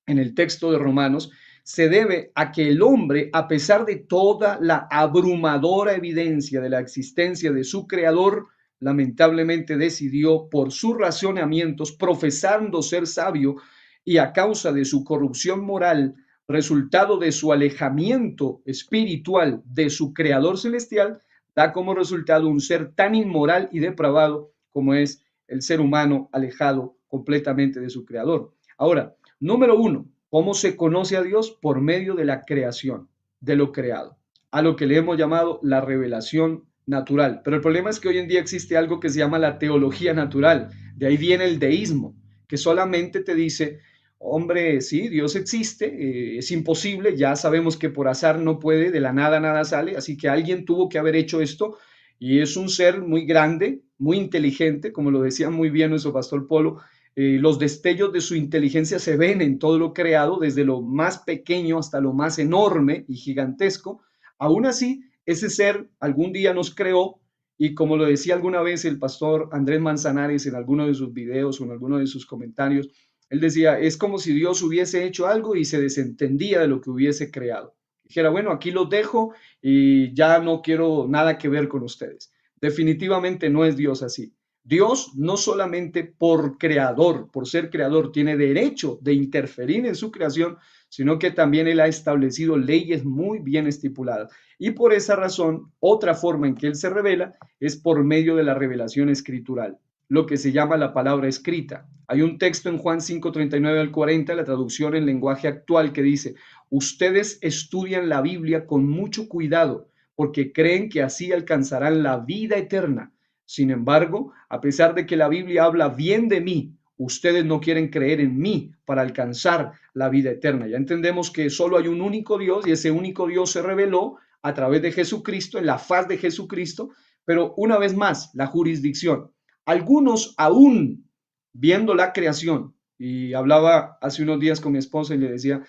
en el texto de Romanos se debe a que el hombre, a pesar de toda la abrumadora evidencia de la existencia de su creador, lamentablemente decidió por sus razonamientos, profesando ser sabio y a causa de su corrupción moral, resultado de su alejamiento espiritual de su creador celestial, da como resultado un ser tan inmoral y depravado como es el ser humano alejado completamente de su creador. Ahora, número uno, ¿cómo se conoce a Dios? Por medio de la creación, de lo creado, a lo que le hemos llamado la revelación natural. Pero el problema es que hoy en día existe algo que se llama la teología natural. De ahí viene el deísmo, que solamente te dice, hombre, sí, Dios existe, es imposible, ya sabemos que por azar no puede, de la nada nada sale, así que alguien tuvo que haber hecho esto y es un ser muy grande, muy inteligente, como lo decía muy bien nuestro pastor Polo. Los destellos de su inteligencia se ven en todo lo creado, desde lo más pequeño hasta lo más enorme y gigantesco. Aún así, ese ser algún día nos creó y como lo decía alguna vez el pastor Andrés Manzanares en alguno de sus videos o en alguno de sus comentarios, él decía, es como si Dios hubiese hecho algo y se desentendía de lo que hubiese creado. Dijera, bueno, aquí los dejo y ya no quiero nada que ver con ustedes. Definitivamente no es Dios así. Dios no solamente por creador, por ser creador, tiene derecho de interferir en su creación, sino que también Él ha establecido leyes muy bien estipuladas. Y por esa razón, otra forma en que Él se revela es por medio de la revelación escritural, lo que se llama la palabra escrita. Hay un texto en Juan 5:39 al 40, la traducción en lenguaje actual, que dice, ustedes estudian la Biblia con mucho cuidado porque creen que así alcanzarán la vida eterna. Sin embargo, a pesar de que la Biblia habla bien de mí, ustedes no quieren creer en mí para alcanzar la vida eterna. Ya entendemos que solo hay un único Dios y ese único Dios se reveló a través de Jesucristo, en la faz de Jesucristo, pero una vez más, la jurisdicción. Algunos aún viendo la creación, y hablaba hace unos días con mi esposa y le decía,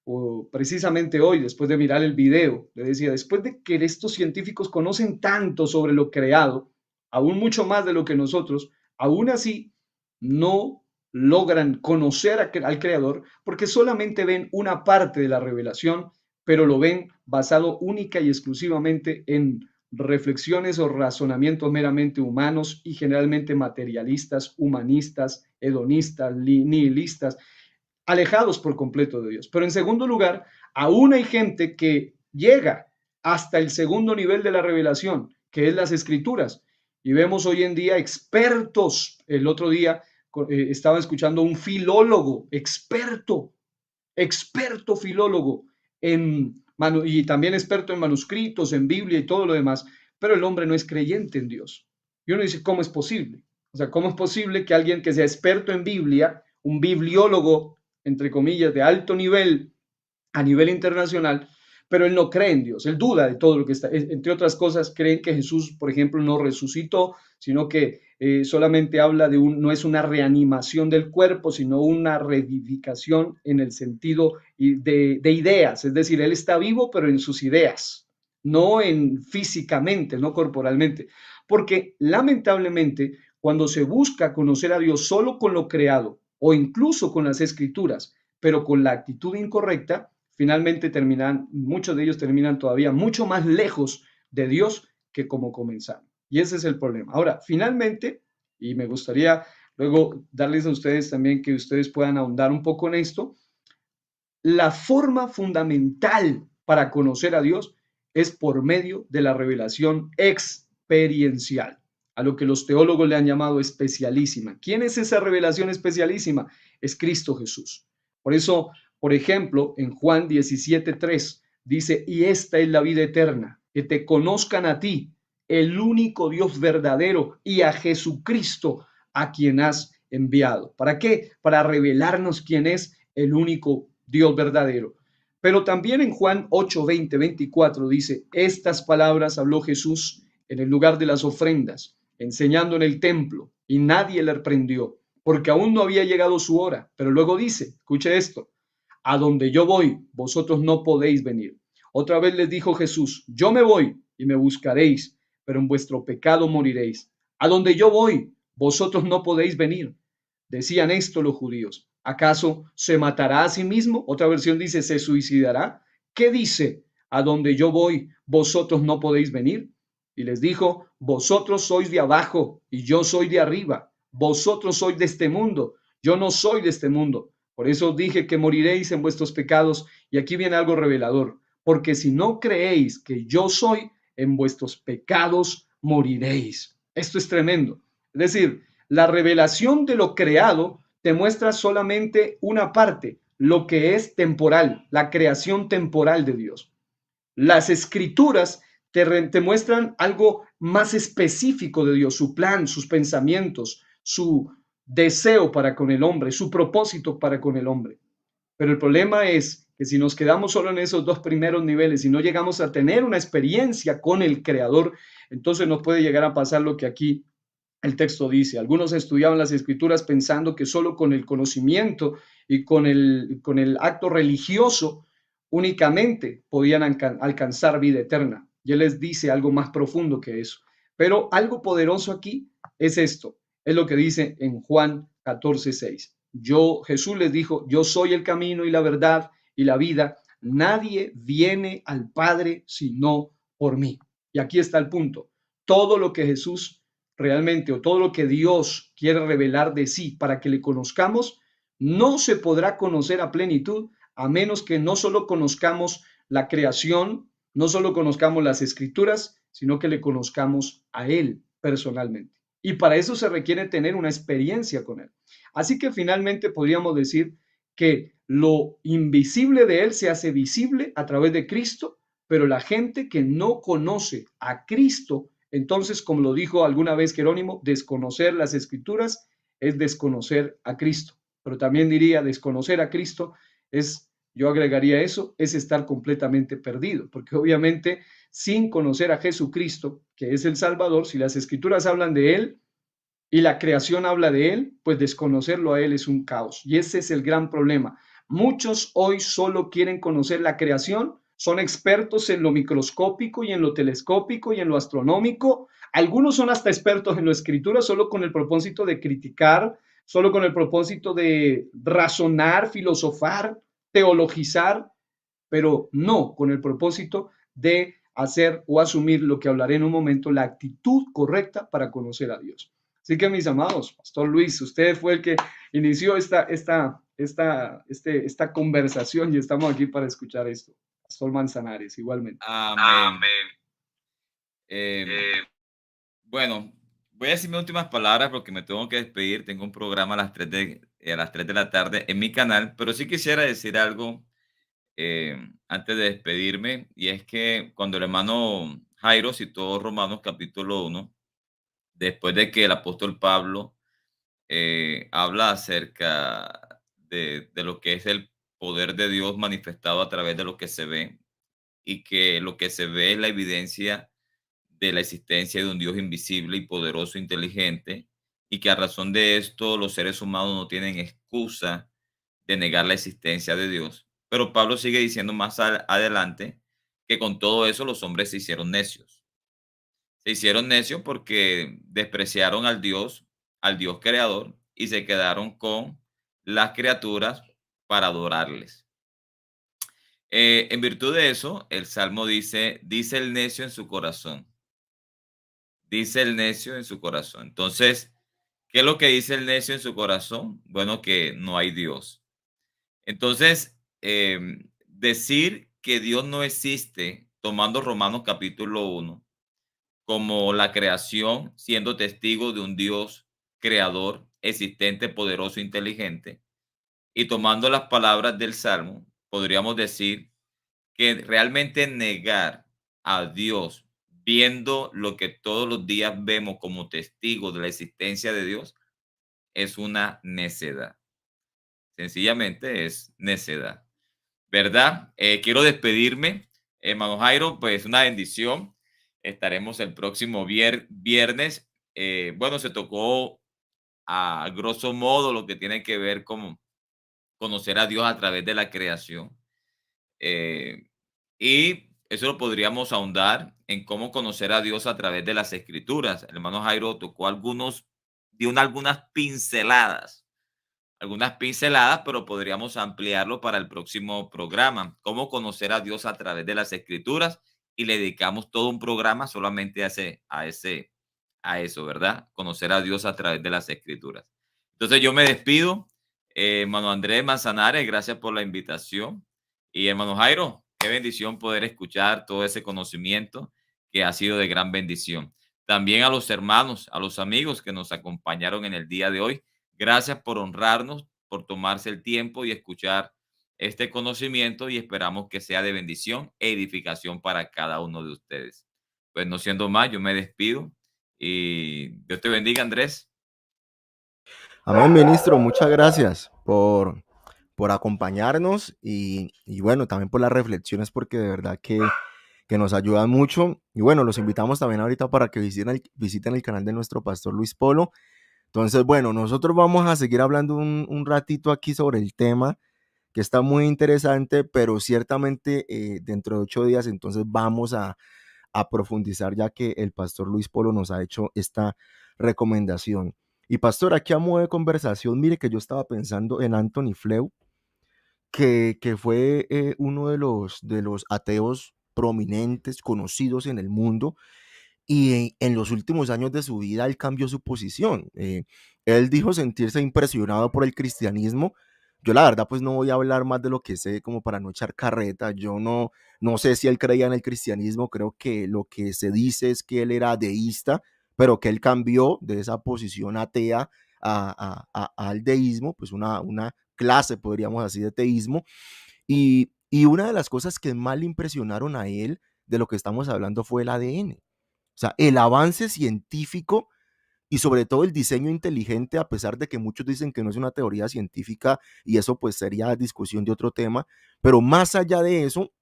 o precisamente hoy, después de mirar el video, le decía, después de que estos científicos conocen tanto sobre lo creado, aún mucho más de lo que nosotros, aún así no logran conocer al creador porque solamente ven una parte de la revelación, pero lo ven basado única y exclusivamente en reflexiones o razonamientos meramente humanos y generalmente materialistas, humanistas, hedonistas, nihilistas, alejados por completo de Dios. Pero en segundo lugar, aún hay gente que llega hasta el segundo nivel de la revelación, que es las escrituras. Y vemos hoy en día expertos. El otro día estaba escuchando un filólogo, experto filólogo y también experto en manuscritos, en Biblia y todo lo demás, pero el hombre no es creyente en Dios. Y uno dice, ¿cómo es posible? O sea, ¿cómo es posible que alguien que sea experto en Biblia, un bibliólogo, entre comillas, de alto nivel, a nivel internacional, pero él no cree en Dios, él duda de todo lo que está, entre otras cosas, creen que Jesús, por ejemplo, no resucitó, sino que solamente habla de no es una reanimación del cuerpo, sino una revivificación en el sentido de ideas, es decir, él está vivo, pero en sus ideas, no en físicamente, no corporalmente, porque lamentablemente cuando se busca conocer a Dios solo con lo creado o incluso con las escrituras, pero con la actitud incorrecta, finalmente terminan, muchos de ellos terminan todavía mucho más lejos de Dios que como comenzaron. Y ese es el problema. Ahora, finalmente, y me gustaría luego darles a ustedes también que ustedes puedan ahondar un poco en esto, la forma fundamental para conocer a Dios es por medio de la revelación experiencial, a lo que los teólogos le han llamado especialísima. ¿Quién es esa revelación especialísima? Es Cristo Jesús. Por eso, por ejemplo, en Juan 17:3 dice, y esta es la vida eterna, que te conozcan a ti, el único Dios verdadero, y a Jesucristo, a quien has enviado. ¿Para qué? Para revelarnos quién es el único Dios verdadero. Pero también en Juan 8, 20, 24 dice, estas palabras habló Jesús en el lugar de las ofrendas, enseñando en el templo, y nadie le reprendió, porque aún no había llegado su hora. Pero luego dice, escuche esto, a donde yo voy, vosotros no podéis venir. Otra vez les dijo Jesús, yo me voy y me buscaréis, pero en vuestro pecado moriréis. A donde yo voy, vosotros no podéis venir. Decían esto los judíos. ¿Acaso se matará a sí mismo? Otra versión dice, ¿se suicidará? ¿Qué dice? A donde yo voy, vosotros no podéis venir. Y les dijo, vosotros sois de abajo y yo soy de arriba. Vosotros sois de este mundo, yo no soy de este mundo. Por eso dije que moriréis en vuestros pecados. Y aquí viene algo revelador. Porque si no creéis que yo soy, en vuestros pecados moriréis. Esto es tremendo. Es decir, la revelación de lo creado te muestra solamente una parte, lo que es temporal, la creación temporal de Dios. Las escrituras te muestran algo más específico de Dios, su plan, sus pensamientos, su deseo para con el hombre, su propósito para con el hombre. Pero el problema es que si nos quedamos solo en esos dos primeros niveles y no llegamos a tener una experiencia con el Creador, entonces nos puede llegar a pasar lo que aquí el texto dice. Algunos estudiaban las escrituras pensando que solo con el conocimiento y con el acto religioso únicamente podían alcanzar vida eterna. Y él les dice algo más profundo que eso. Pero algo poderoso aquí es esto. Es lo que dice en Juan 14:6. Jesús les dijo, yo soy el camino y la verdad y la vida. Nadie viene al Padre sino por mí. Y aquí está el punto. Todo lo que Jesús realmente o todo lo que Dios quiere revelar de sí para que le conozcamos, no se podrá conocer a plenitud a menos que no solo conozcamos la creación, no solo conozcamos las escrituras, sino que le conozcamos a Él personalmente. Y para eso se requiere tener una experiencia con Él. Así que finalmente podríamos decir que lo invisible de Él se hace visible a través de Cristo, pero la gente que no conoce a Cristo, entonces, como lo dijo alguna vez Jerónimo, desconocer las escrituras es desconocer a Cristo. Pero también diría, desconocer a Cristo es, yo agregaría eso, es estar completamente perdido, porque obviamente sin conocer a Jesucristo, que es el Salvador, si las escrituras hablan de Él y la creación habla de Él, pues desconocerlo a Él es un caos. Y ese es el gran problema. Muchos hoy solo quieren conocer la creación, son expertos en lo microscópico y en lo telescópico y en lo astronómico. Algunos son hasta expertos en la escritura solo con el propósito de criticar, solo con el propósito de razonar, filosofar, teologizar, pero no con el propósito de hacer o asumir lo que hablaré en un momento, la actitud correcta para conocer a Dios. Así que mis amados, Pastor Luis, usted fue el que inició esta conversación y estamos aquí para escuchar esto. Pastor Manzanares, igualmente. Amén. Amén. Eh, bueno, voy a decir mis últimas palabras porque me tengo que despedir. Tengo un programa a las 3 de la tarde en mi canal, pero sí quisiera decir algo antes de despedirme, y es que cuando el hermano Jairo citó Romanos capítulo 1, después de que el apóstol Pablo habla acerca de lo que es el poder de Dios manifestado a través de lo que se ve, y que lo que se ve es la evidencia de la existencia de un Dios invisible y poderoso, inteligente, y que a razón de esto los seres humanos no tienen excusa de negar la existencia de Dios. Pero Pablo sigue diciendo más adelante que con todo eso los hombres se hicieron necios. Se hicieron necios porque despreciaron al Dios creador, y se quedaron con las criaturas para adorarles. En virtud de eso, el Salmo dice el necio en su corazón, dice el necio en su corazón. Entonces, ¿qué es lo que dice el necio en su corazón? Bueno, que no hay Dios. Entonces, decir que Dios no existe, tomando Romanos capítulo 1 como la creación, siendo testigo de un Dios creador, existente, poderoso, inteligente, y tomando las palabras del Salmo, podríamos decir que realmente negar a Dios, viendo lo que todos los días vemos como testigos de la existencia de Dios, es una necedad. Sencillamente es necedad, ¿verdad? Quiero despedirme, hermano Jairo, pues una bendición. Estaremos el próximo viernes. Bueno, se tocó a grosso modo lo que tiene que ver con conocer a Dios a través de la creación. Eh, y eso lo podríamos ahondar en cómo conocer a Dios a través de las escrituras. El hermano Jairo tocó dio algunas pinceladas, pero podríamos ampliarlo para el próximo programa. Cómo conocer a Dios a través de las escrituras, y le dedicamos todo un programa solamente a eso, ¿verdad? Conocer a Dios a través de las escrituras. Entonces yo me despido, hermano Andrés Manzanares, gracias por la invitación. Y hermano Jairo, qué bendición poder escuchar todo ese conocimiento que ha sido de gran bendición. También a los hermanos, a los amigos que nos acompañaron en el día de hoy. Gracias por honrarnos, por tomarse el tiempo y escuchar este conocimiento, y esperamos que sea de bendición e edificación para cada uno de ustedes. Pues no siendo más, yo me despido y Dios te bendiga, Andrés. Amén, ministro, muchas gracias por acompañarnos y bueno, también por las reflexiones, porque de verdad que nos ayudan mucho. Y bueno, los invitamos también ahorita para que visiten el canal de nuestro pastor Luis Polo. Entonces, bueno, nosotros vamos a seguir hablando un ratito aquí sobre el tema, que está muy interesante, pero ciertamente dentro de 8 días entonces vamos a profundizar, ya que el pastor Luis Polo nos ha hecho esta recomendación. Y pastor, aquí a modo de conversación, mire que yo estaba pensando en Anthony Flew, que fue uno de los ateos prominentes, conocidos en el mundo, y en los últimos años de su vida él cambió su posición. Él dijo sentirse impresionado por el cristianismo. Yo la verdad pues no voy a hablar más de lo que sé como para no echar carreta. Yo no sé si él creía en el cristianismo. Creo que lo que se dice es que él era deísta, pero que él cambió de esa posición atea al deísmo, pues una clase, podríamos decir, de teísmo. Y una de las cosas que más le impresionaron a él de lo que estamos hablando fue el ADN. O sea, el avance científico y sobre todo el diseño inteligente, a pesar de que muchos dicen que no es una teoría científica, y eso pues sería discusión de otro tema, pero más allá de eso,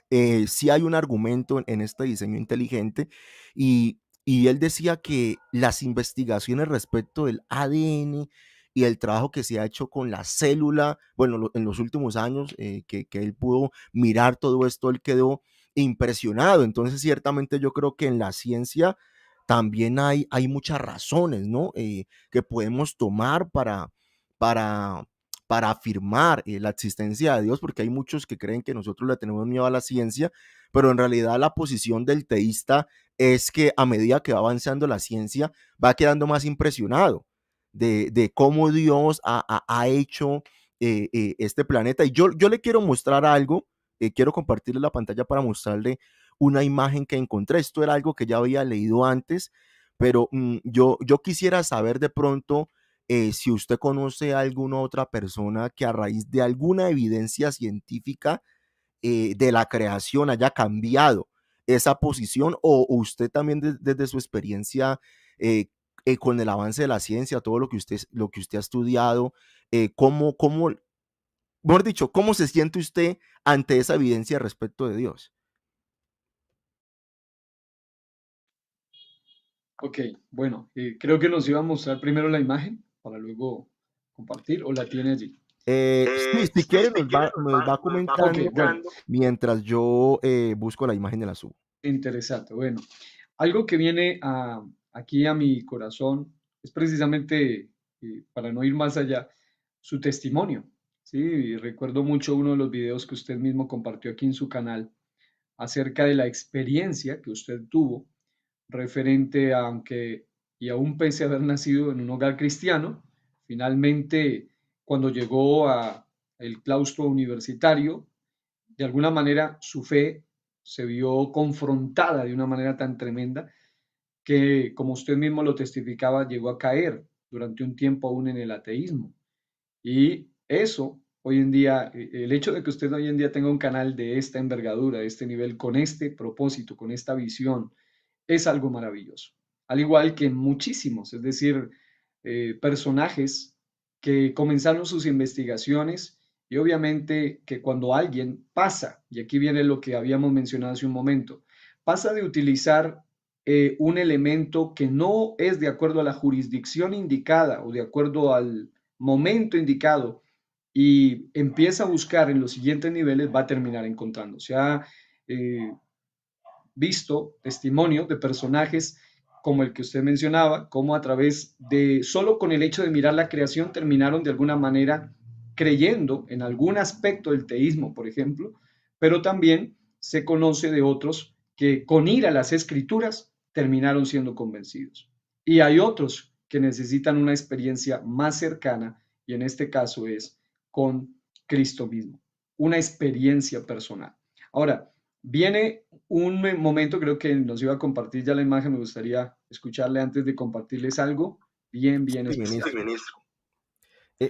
sí hay un argumento en este diseño inteligente, y él decía que las investigaciones respecto del ADN y el trabajo que se ha hecho con la célula, bueno, en los últimos años que él pudo mirar todo esto, él quedó impresionado. Entonces, ciertamente yo creo que en la ciencia también hay muchas razones, ¿no? Que podemos tomar para, para afirmar la existencia de Dios, porque hay muchos que creen que nosotros le tenemos miedo a la ciencia, pero en realidad la posición del teísta es que a medida que va avanzando la ciencia, va quedando más impresionado de cómo Dios ha hecho este planeta. Y yo le quiero mostrar algo, quiero compartirle la pantalla para mostrarle una imagen que encontré. Esto era algo que ya había leído antes, pero yo quisiera saber de pronto si usted conoce a alguna otra persona que a raíz de alguna evidencia científica de la creación haya cambiado esa posición, o usted también desde su experiencia con el avance de la ciencia, todo lo que usted ha estudiado, cómo, mejor dicho, cómo se siente usted ante esa evidencia respecto de Dios? Ok, bueno, creo que nos iba a mostrar primero la imagen para luego compartir, o la tiene allí. Sí, si Sí, quiere si quiere nos va ok, bueno, comentando mientras yo busco la imagen de la subo. interesante. Bueno, algo que viene aquí a mi corazón es precisamente, para no ir más allá, su testimonio. Sí, y recuerdo mucho uno de los videos que usted mismo compartió aquí en su canal acerca de la experiencia que usted tuvo referente a, aunque y aún pese a haber nacido en un hogar cristiano, finalmente cuando llegó a el claustro universitario, de alguna manera su fe se vio confrontada de una manera tan tremenda que, como usted mismo lo testificaba, llegó a caer durante un tiempo aún en el ateísmo. Y eso, hoy en día, el hecho de que usted hoy en día tenga un canal de esta envergadura, de este nivel, con este propósito, con esta visión, es algo maravilloso. Al igual que muchísimos, es decir, personajes que comenzaron sus investigaciones y obviamente que cuando alguien pasa, y aquí viene lo que habíamos mencionado hace un momento, pasa de utilizar un elemento que no es de acuerdo a la jurisdicción indicada o de acuerdo al momento indicado y empieza a buscar en los siguientes niveles, va a terminar encontrando. Se ha visto testimonios de personajes como el que usted mencionaba, como a través de, solo con el hecho de mirar la creación, terminaron de alguna manera creyendo en algún aspecto del teísmo, por ejemplo, pero también se conoce de otros que con ir a las escrituras terminaron siendo convencidos. Y hay otros que necesitan una experiencia más cercana, y en este caso es con Cristo mismo, una experiencia personal. Ahora, viene un momento, creo que nos iba a compartir ya la imagen, me gustaría escucharle antes de compartirles algo bien, bien Sí, especial. Sí, ministro. ministro.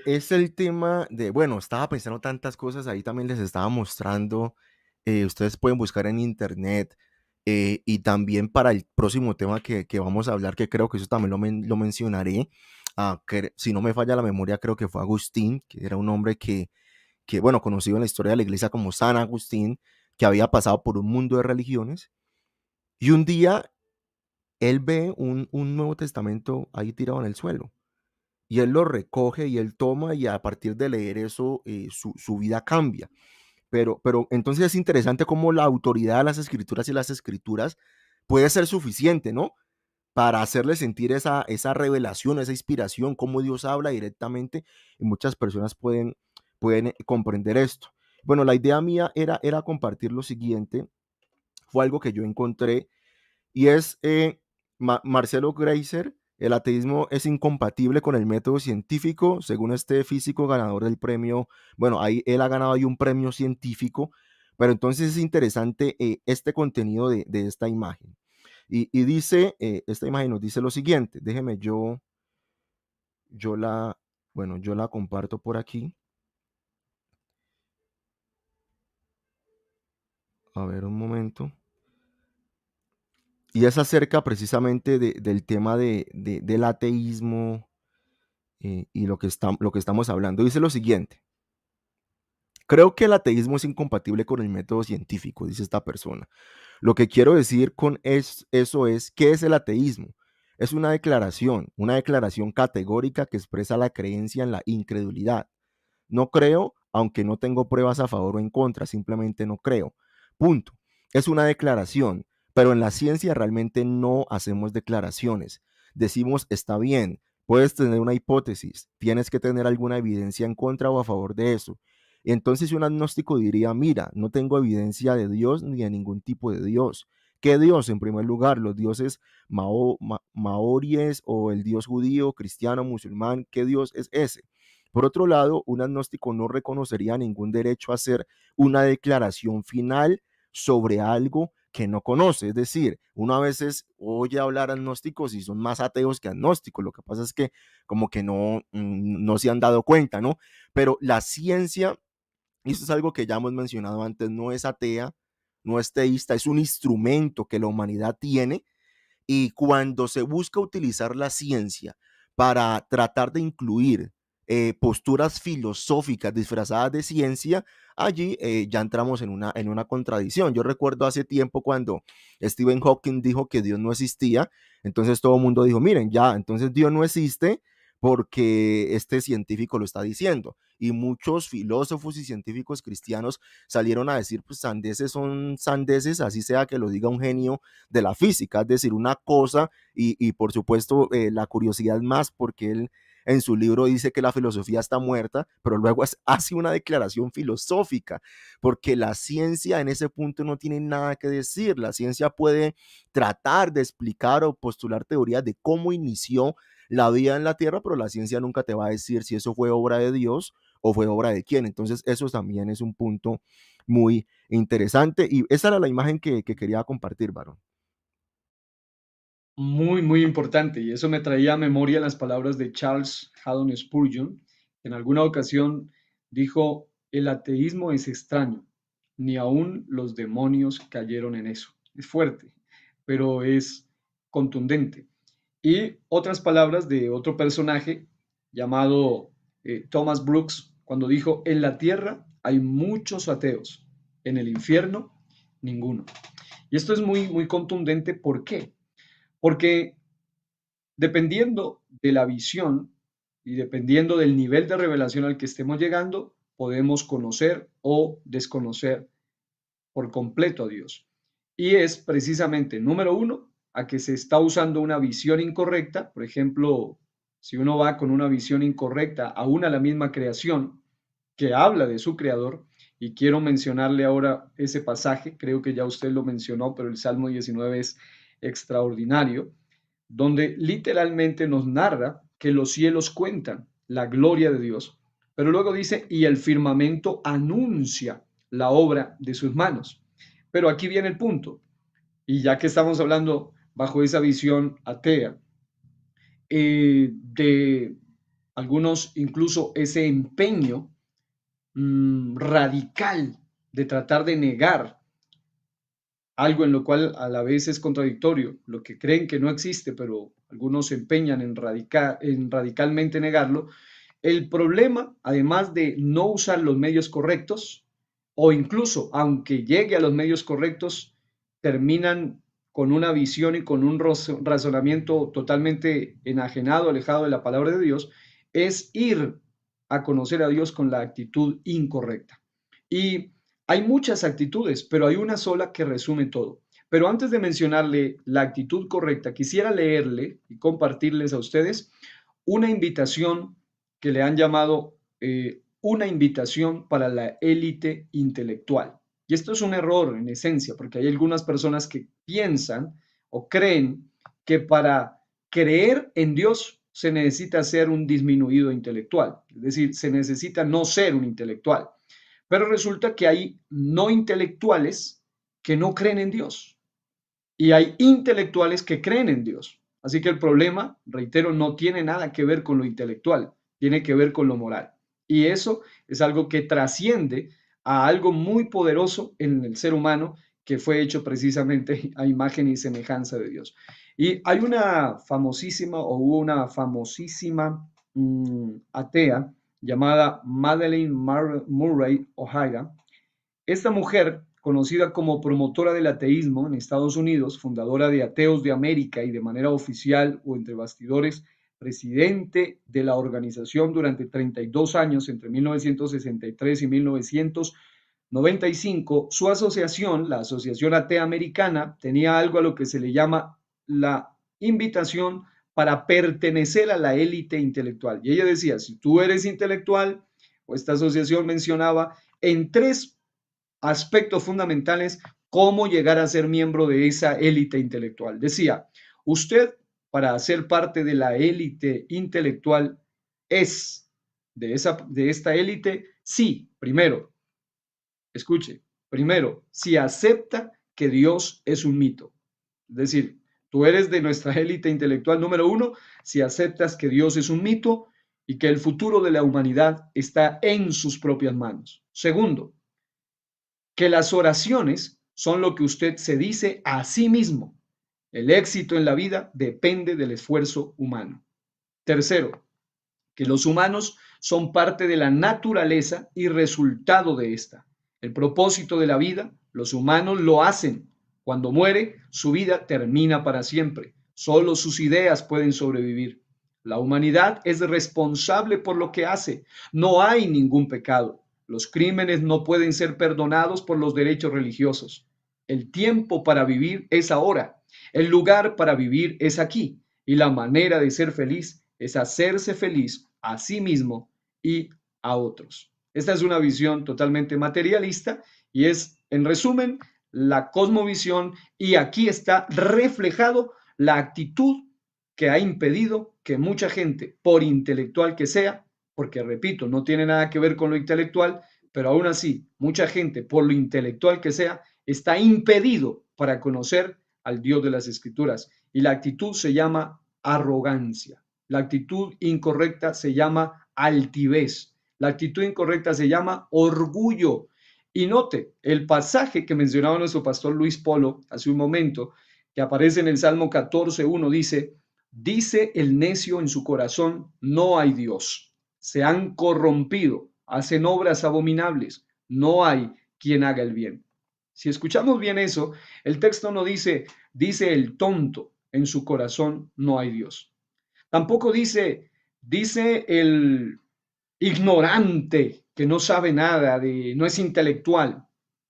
Es el tema de, bueno, estaba pensando tantas cosas, ahí también les estaba mostrando, ustedes pueden buscar en internet, y también para el próximo tema que vamos a hablar, que creo que eso también lo mencionaré, que si no me falla la memoria, creo que fue Agustín, que era un hombre bueno, conocido en la historia de la iglesia como San Agustín, que había pasado por un mundo de religiones, y un día él ve un Nuevo Testamento ahí tirado en el suelo. Y él lo recoge y él toma, y a partir de leer eso, su vida cambia. Pero entonces es interesante cómo la autoridad de las escrituras y las escrituras puede ser suficiente, ¿no? Para hacerle sentir esa revelación, esa inspiración, cómo Dios habla directamente, y muchas personas pueden comprender esto. Bueno, la idea mía era compartir lo siguiente, fue algo que yo encontré, y es Marcelo Greiser: el ateísmo es incompatible con el método científico, según este físico ganador del premio. Bueno, ahí él ha ganado ahí un premio científico, pero entonces es interesante este contenido de esta imagen. Y dice, esta imagen nos dice lo siguiente, déjeme yo la, bueno, yo la comparto por aquí. A ver, un momento. Y es acerca precisamente del tema del ateísmo, y lo que estamos hablando. Dice lo siguiente: creo que el ateísmo es incompatible con el método científico, dice esta persona. Lo que quiero decir con eso es, ¿qué es el ateísmo? Es una declaración categórica que expresa la creencia en la incredulidad. No creo, aunque no tengo pruebas a favor o en contra, simplemente no creo. Punto. Es una declaración, pero en la ciencia realmente no hacemos declaraciones. Decimos, está bien, puedes tener una hipótesis, tienes que tener alguna evidencia en contra o a favor de eso. Entonces un agnóstico diría, mira, no tengo evidencia de Dios ni de ningún tipo de Dios. ¿Qué Dios? En primer lugar, los dioses maoríes, o el Dios judío, cristiano, musulmán, ¿qué Dios es ese? Por otro lado, un agnóstico no reconocería ningún derecho a hacer una declaración final sobre algo que no conoce. Es decir, uno a veces oye hablar agnósticos y son más ateos que agnósticos. Lo que pasa es que como que no se han dado cuenta, ¿no? Pero la ciencia, y esto es algo que ya hemos mencionado antes, no es atea, no es teísta, es un instrumento que la humanidad tiene, y cuando se busca utilizar la ciencia para tratar de incluir posturas filosóficas disfrazadas de ciencia, allí ya entramos en una contradicción. Yo recuerdo hace tiempo cuando Stephen Hawking dijo que Dios no existía, entonces todo el mundo dijo, miren, ya, entonces Dios no existe porque este científico lo está diciendo. Y muchos filósofos y científicos cristianos salieron a decir, pues sandeces son sandeces, así sea que lo diga un genio de la física, es decir, una cosa, y por supuesto la curiosidad más, porque él en su libro dice que la filosofía está muerta, pero luego hace una declaración filosófica, porque la ciencia en ese punto no tiene nada que decir. La ciencia puede tratar de explicar o postular teorías de cómo inició la vida en la Tierra, pero la ciencia nunca te va a decir si eso fue obra de Dios o fue obra de quién. Entonces eso también es un punto muy interesante, y esa era la imagen que quería compartir, varón. Muy, muy importante. Y eso me traía a memoria las palabras de Charles Haddon Spurgeon. En alguna ocasión dijo, el ateísmo es extraño, ni aun los demonios cayeron en eso. Es fuerte, pero es contundente. Y otras palabras de otro personaje llamado Thomas Brooks, cuando dijo, en la tierra hay muchos ateos, en el infierno ninguno. Y esto es muy, muy contundente. ¿Por qué? Porque dependiendo de la visión y dependiendo del nivel de revelación al que estemos llegando, podemos conocer o desconocer por completo a Dios. Y es precisamente, número uno, a que se está usando una visión incorrecta. Por ejemplo, si uno va con una visión incorrecta aún a la misma creación que habla de su creador, y quiero mencionarle ahora ese pasaje, creo que ya usted lo mencionó, pero el Salmo 19 es extraordinario, donde literalmente nos narra que los cielos cuentan la gloria de Dios, pero luego dice, y el firmamento anuncia la obra de sus manos. Pero aquí viene el punto, y ya que estamos hablando bajo esa visión atea, de algunos incluso ese empeño radical de tratar de negar algo en lo cual a la vez es contradictorio, lo que creen que no existe, pero algunos se empeñan en radicalmente negarlo. El problema, además de no usar los medios correctos, o incluso aunque llegue a los medios correctos, terminan con una visión y con un razonamiento totalmente enajenado, alejado de la palabra de Dios, es ir a conocer a Dios con la actitud incorrecta. Y hay muchas actitudes, pero hay una sola que resume todo. Pero antes de mencionarle la actitud correcta, quisiera leerle y compartirles a ustedes una invitación que le han llamado una invitación para la élite intelectual. Y esto es un error en esencia, porque hay algunas personas que piensan o creen que para creer en Dios se necesita ser un disminuido intelectual, es decir, se necesita no ser un intelectual. Pero resulta que hay no intelectuales que no creen en Dios y hay intelectuales que creen en Dios. Así que el problema, reitero, no tiene nada que ver con lo intelectual, tiene que ver con lo moral. Y eso es algo que trasciende a algo muy poderoso en el ser humano que fue hecho precisamente a imagen y semejanza de Dios. Y hay una famosísima o hubo una famosísima atea llamada Madeleine Murray O'Hara. Esta mujer, conocida como promotora del ateísmo en Estados Unidos, fundadora de Ateos de América y de manera oficial o entre bastidores, presidente de la organización durante 32 años, entre 1963 y 1995, su asociación, la Asociación Atea Americana, tenía algo a lo que se le llama la invitación para pertenecer a la élite intelectual. Y ella decía, si tú eres intelectual, o esta asociación mencionaba en tres aspectos fundamentales cómo llegar a ser miembro de esa élite intelectual. Decía, usted para ser parte de la élite intelectual es de esta élite, sí, primero, escuche, primero, si acepta que Dios es un mito. Es decir, tú eres de nuestra élite intelectual número uno si aceptas que Dios es un mito y que el futuro de la humanidad está en sus propias manos. Segundo, que las oraciones son lo que usted se dice a sí mismo. El éxito en la vida depende del esfuerzo humano. Tercero, que los humanos son parte de la naturaleza y resultado de esta. El propósito de la vida, los humanos lo hacen. Cuando muere, su vida termina para siempre. Solo sus ideas pueden sobrevivir. La humanidad es responsable por lo que hace. No hay ningún pecado. Los crímenes no pueden ser perdonados por los derechos religiosos. El tiempo para vivir es ahora. El lugar para vivir es aquí. Y la manera de ser feliz es hacerse feliz a sí mismo y a otros. Esta es una visión totalmente materialista y es, en resumen, la cosmovisión, y aquí está reflejado la actitud que ha impedido que mucha gente, por intelectual que sea, porque repito, no tiene nada que ver con lo intelectual, pero aún así, mucha gente, por lo intelectual que sea, está impedido para conocer al Dios de las Escrituras. Y la actitud se llama arrogancia. La actitud incorrecta se llama altivez. La actitud incorrecta se llama orgullo. Y note el pasaje que mencionaba nuestro pastor Luis Polo hace un momento, que aparece en el Salmo 14:1, dice el necio en su corazón, no hay Dios. Se han corrompido, hacen obras abominables, no hay quien haga el bien. Si escuchamos bien eso, el texto no dice el tonto, en su corazón no hay Dios. Tampoco dice el ignorante que no sabe nada, no es intelectual.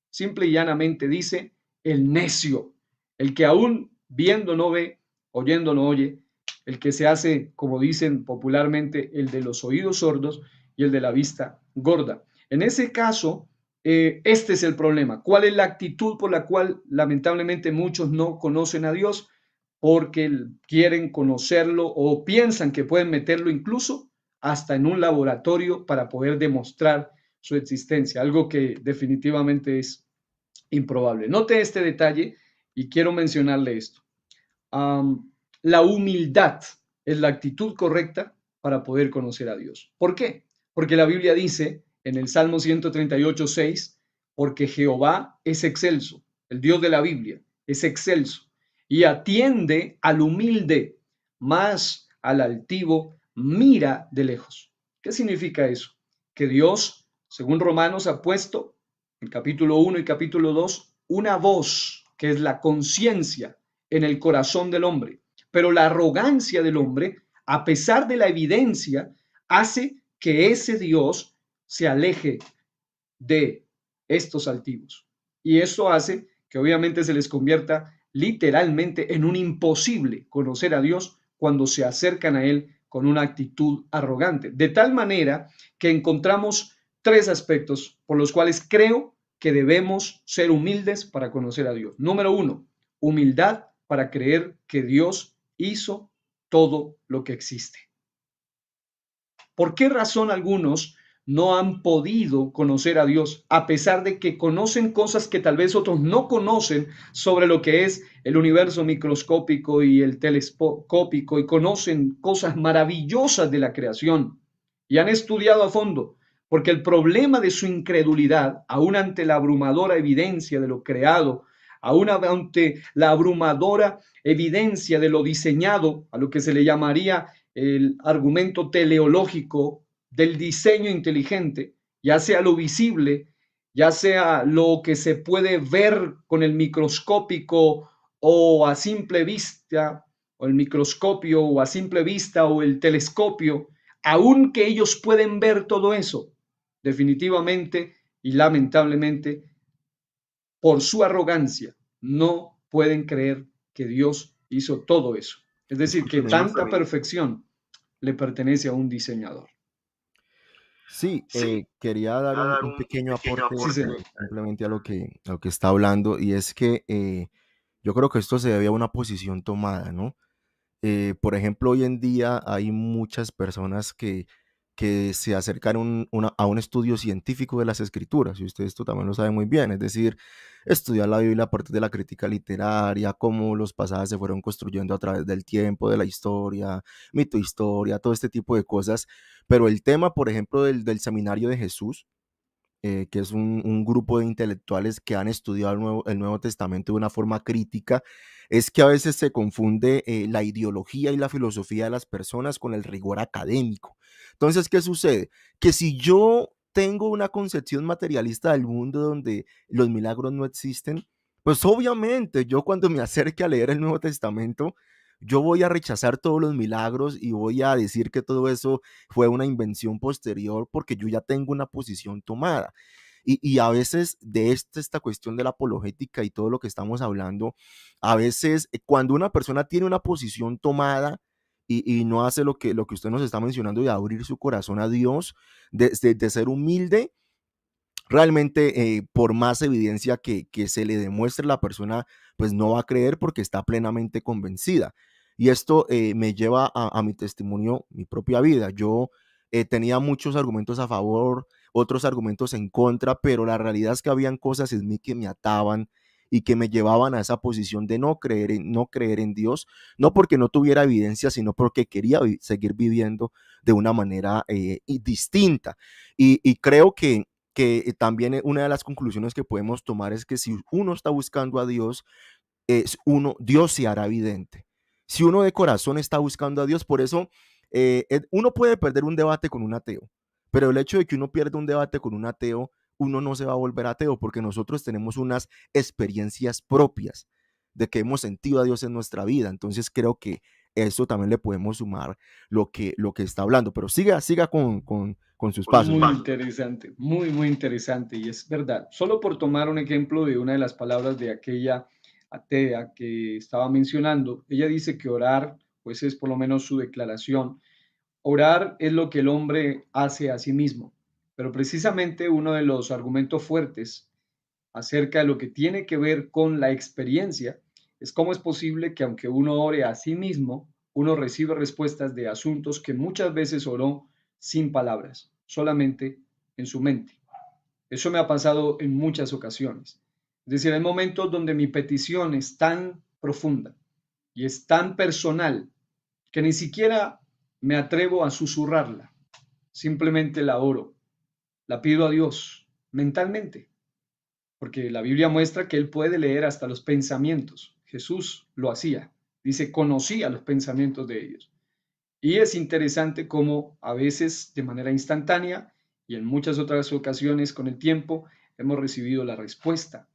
Simple y llanamente dice el necio, el que aún viendo no ve, oyendo no oye, el que se hace, como dicen popularmente, el de los oídos sordos y el de la vista gorda. En ese caso, este es el problema. ¿Cuál es la actitud por la cual lamentablemente muchos no conocen a Dios? Porque quieren conocerlo o piensan que pueden meterlo incluso hasta en un laboratorio para poder demostrar su existencia, algo que definitivamente es improbable. Note este detalle y quiero mencionarle esto. La humildad es la actitud correcta para poder conocer a Dios. ¿Por qué? Porque la Biblia dice en el Salmo 138:6, porque Jehová es excelso, el Dios de la Biblia es excelso y atiende al humilde, más al altivo mira de lejos. ¿Qué significa eso? Que Dios, según Romanos, ha puesto en capítulo 1 y capítulo 2 una voz que es la conciencia en el corazón del hombre. Pero la arrogancia del hombre, a pesar de la evidencia, hace que ese Dios se aleje de estos altivos. Y eso hace que obviamente se les convierta literalmente en un imposible conocer a Dios cuando se acercan a Él con una actitud arrogante. De tal manera que encontramos tres aspectos por los cuales creo que debemos ser humildes para conocer a Dios. Número uno, humildad para creer que Dios hizo todo lo que existe. ¿Por qué razón algunos no han podido conocer a Dios, a pesar de que conocen cosas que tal vez otros no conocen sobre lo que es el universo microscópico y el telescópico, y conocen cosas maravillosas de la creación y han estudiado a fondo? Porque el problema de su incredulidad, aún ante la abrumadora evidencia de lo creado, aún ante la abrumadora evidencia de lo diseñado, a lo que se le llamaría el argumento teleológico del diseño inteligente, ya sea lo visible, ya sea lo que se puede ver con el microscópico o a simple vista, o el microscopio o a simple vista o el telescopio, aunque ellos pueden ver todo eso, definitivamente y lamentablemente, por su arrogancia, no pueden creer que Dios hizo todo eso. Es decir, que tanta perfección le pertenece a un diseñador. Sí, quería dar un pequeño aporte Sí, señor. simplemente a lo que está hablando, y es que yo creo que esto se debe a una posición tomada, ¿no? Por ejemplo, hoy en día hay muchas personas que se acercan a un estudio científico de las escrituras, y usted esto también lo sabe muy bien, es decir, estudiar la Biblia a partir de la crítica literaria, cómo los pasajes se fueron construyendo a través del tiempo, de la historia, mitohistoria, todo este tipo de cosas. Pero el tema, por ejemplo, del seminario de Jesús, que es un grupo de intelectuales que han estudiado el Nuevo Testamento de una forma crítica, es que a veces se confunde la ideología y la filosofía de las personas con el rigor académico. Entonces, ¿qué sucede? Que si yo tengo una concepción materialista del mundo donde los milagros no existen, pues obviamente yo cuando me acerque a leer el Nuevo Testamento, yo voy a rechazar todos los milagros y voy a decir que todo eso fue una invención posterior porque yo ya tengo una posición tomada. Y a veces de esta cuestión de la apologética y todo lo que estamos hablando, a veces cuando una persona tiene una posición tomada y no hace lo que usted nos está mencionando de abrir su corazón a Dios, de ser humilde, realmente por más evidencia que se le demuestre, la persona pues no va a creer porque está plenamente convencida. Y esto me lleva a mi testimonio, mi propia vida. Yo tenía muchos argumentos a favor, otros argumentos en contra, pero la realidad es que habían cosas en mí que me ataban y que me llevaban a esa posición de no creer en Dios, no porque no tuviera evidencia, sino porque quería seguir viviendo de una manera distinta. Y creo que también una de las conclusiones que podemos tomar es que si uno está buscando a Dios, Dios se hará evidente. Si uno de corazón está buscando a Dios, por eso uno puede perder un debate con un ateo, pero el hecho de que uno pierda un debate con un ateo, uno no se va a volver ateo porque nosotros tenemos unas experiencias propias de que hemos sentido a Dios en nuestra vida. Entonces creo que eso también le podemos sumar lo que está hablando, pero siga con sus pasos. Muy interesante, muy, muy interesante. Y es verdad, solo por tomar un ejemplo de una de las palabras de aquella atea que estaba mencionando, ella dice que orar, pues es por lo menos su declaración, orar es lo que el hombre hace a sí mismo. Pero precisamente uno de los argumentos fuertes acerca de lo que tiene que ver con la experiencia es cómo es posible que aunque uno ore a sí mismo, uno recibe respuestas de asuntos que muchas veces oró sin palabras, solamente en su mente. Eso me ha pasado en muchas ocasiones. Es decir, hay momentos donde mi petición es tan profunda y es tan personal que ni siquiera me atrevo a susurrarla. Simplemente la oro, la pido a Dios mentalmente, porque la Biblia muestra que él puede leer hasta los pensamientos. Jesús lo hacía. Dice, conocía los pensamientos de ellos. Y es interesante cómo a veces de manera instantánea y en muchas otras ocasiones con el tiempo hemos recibido la respuesta.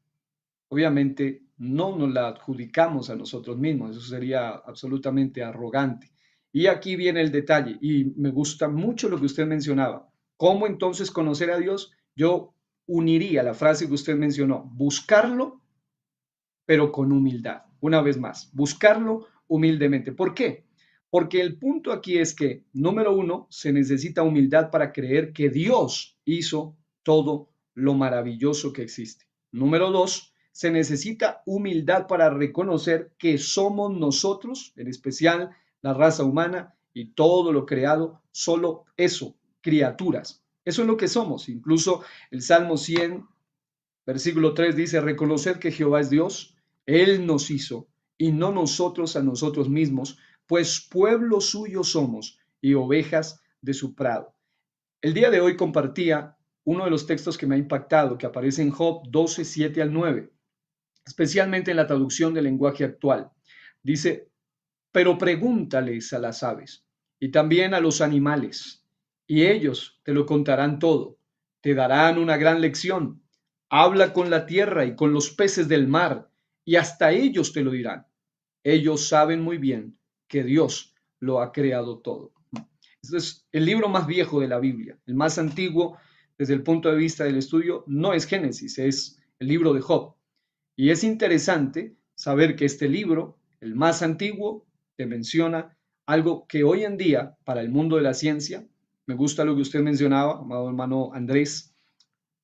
Obviamente no nos la adjudicamos a nosotros mismos, eso sería absolutamente arrogante. Y aquí viene el detalle, y me gusta mucho lo que usted mencionaba. ¿Cómo entonces conocer a Dios? Yo uniría la frase que usted mencionó, buscarlo, pero con humildad. Una vez más, buscarlo humildemente. ¿Por qué? Porque el punto aquí es que, número uno, se necesita humildad para creer que Dios hizo todo lo maravilloso que existe. Número dos, se necesita humildad para reconocer que somos nosotros, en especial la raza humana y todo lo creado, solo eso, criaturas. Eso es lo que somos. Incluso el Salmo 100, versículo 3 dice, reconocer que Jehová es Dios, Él nos hizo y no nosotros a nosotros mismos, pues pueblo suyo somos y ovejas de su prado. El día de hoy compartía uno de los textos que me ha impactado, que aparece en Job 12, 7 al 9, especialmente en la traducción del lenguaje actual. Dice, pero pregúntales a las aves y también a los animales, y ellos te lo contarán todo, te darán una gran lección. Habla con la tierra y con los peces del mar, y hasta ellos te lo dirán. Ellos saben muy bien que Dios lo ha creado todo. Este es el libro más viejo de la Biblia, el más antiguo desde el punto de vista del estudio, no es Génesis, es el libro de Job. Y es interesante saber que este libro, el más antiguo, te menciona algo que hoy en día, para el mundo de la ciencia, me gusta lo que usted mencionaba, amado hermano Andrés,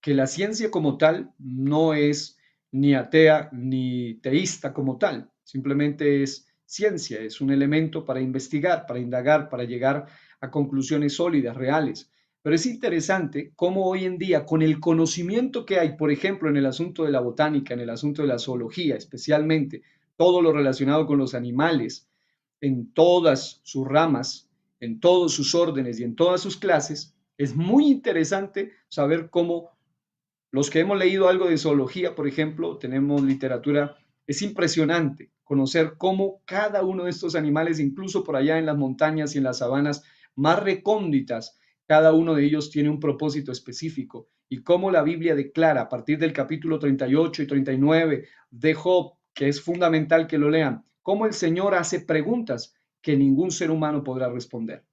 que la ciencia como tal no es ni atea ni teísta como tal, simplemente es ciencia, es un elemento para investigar, para indagar, para llegar a conclusiones sólidas, reales. Pero es interesante cómo hoy en día, con el conocimiento que hay, por ejemplo, en el asunto de la botánica, en el asunto de la zoología, especialmente todo lo relacionado con los animales, en todas sus ramas, en todos sus órdenes y en todas sus clases, es muy interesante saber cómo Los que hemos leído algo de zoología, por ejemplo, tenemos literatura, es impresionante conocer cómo cada uno de estos animales, incluso por allá en las montañas y en las sabanas más recónditas, cada uno de ellos tiene un propósito específico y cómo la Biblia declara a partir del capítulo 38 y 39 de Job, que es fundamental que lo lean, cómo el Señor hace preguntas que ningún ser humano podrá responder.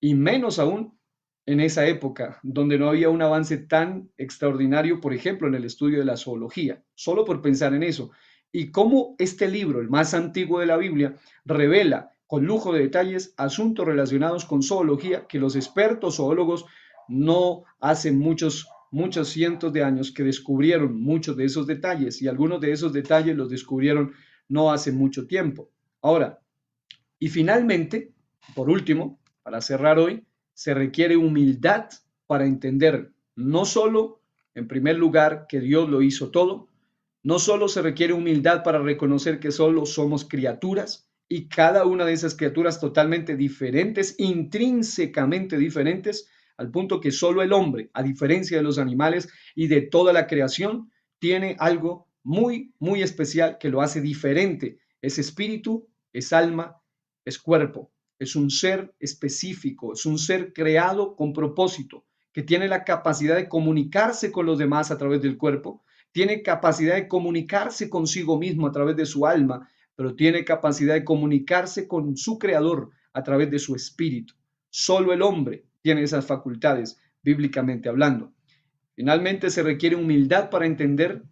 Y menos aún en esa época, donde no había un avance tan extraordinario, por ejemplo, en el estudio de la zoología, solo por pensar en eso. Y cómo este libro, el más antiguo de la Biblia, revela con lujo de detalles asuntos relacionados con zoología que los expertos zoólogos no hacen muchos cientos de años que descubrieron muchos de esos detalles y algunos de esos detalles los descubrieron no hace mucho tiempo. Ahora, y finalmente, por último, para cerrar hoy, se requiere humildad para entender no solo, en primer lugar, que Dios lo hizo todo, no solo se requiere humildad para reconocer que solo somos criaturas y cada una de esas criaturas totalmente diferentes, intrínsecamente diferentes, al punto que solo el hombre, a diferencia de los animales y de toda la creación, tiene algo muy, muy especial que lo hace diferente. Es espíritu, es alma, es cuerpo, es un ser específico, es un ser creado con propósito, que tiene la capacidad de comunicarse con los demás a través del cuerpo, tiene capacidad de comunicarse consigo mismo a través de su alma, pero tiene capacidad de comunicarse con su creador a través de su espíritu. Solo el hombre tiene esas facultades, bíblicamente hablando. Finalmente, se requiere humildad para entender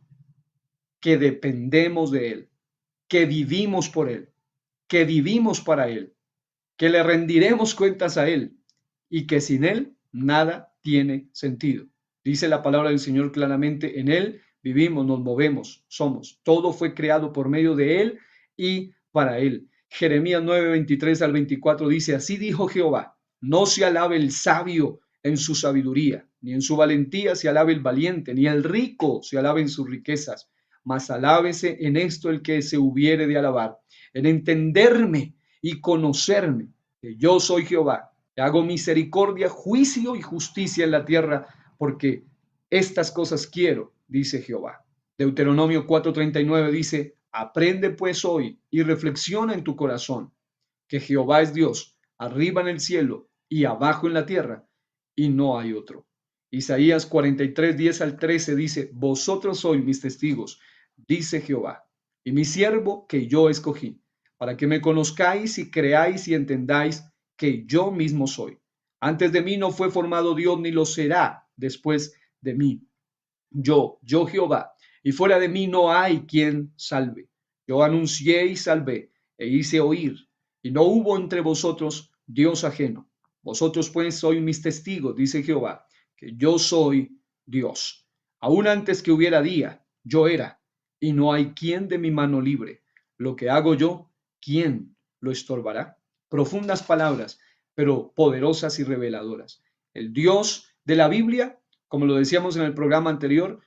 que dependemos de Él, que vivimos por Él, que vivimos para Él, que le rendiremos cuentas a Él y que sin Él nada tiene sentido. Dice la palabra del Señor claramente, en Él vivimos, nos movemos, somos. Todo fue creado por medio de Él y para Él. Jeremías 9:23 al 24 dice, así dijo Jehová, no se alabe el sabio en su sabiduría, ni en su valentía se alabe el valiente, ni el rico se alabe en sus riquezas, mas alábese en esto el que se hubiere de alabar, en entenderme y conocerme, que yo soy Jehová, que hago misericordia, juicio y justicia en la tierra, porque estas cosas quiero, dice Jehová. Deuteronomio 4:39 dice, aprende pues hoy y reflexiona en tu corazón, que Jehová es Dios, arriba en el cielo y abajo en la tierra, y no hay otro. Isaías 43:10 al 13 dice, vosotros sois mis testigos, dice Jehová, y mi siervo que yo escogí, para que me conozcáis y creáis y entendáis que yo mismo soy. Antes de mí no fue formado Dios, ni lo será después de mí. Yo Jehová, y fuera de mí no hay quien salve. Yo anuncié y salvé, e hice oír, y no hubo entre vosotros Dios ajeno. Vosotros pues sois mis testigos, dice Jehová, que yo soy Dios. Aún antes que hubiera día, yo era, y no hay quien de mi mano libre. Lo que hago yo, ¿quién lo estorbará? Profundas palabras, pero poderosas y reveladoras. El Dios de la Biblia, como lo decíamos en el programa anterior,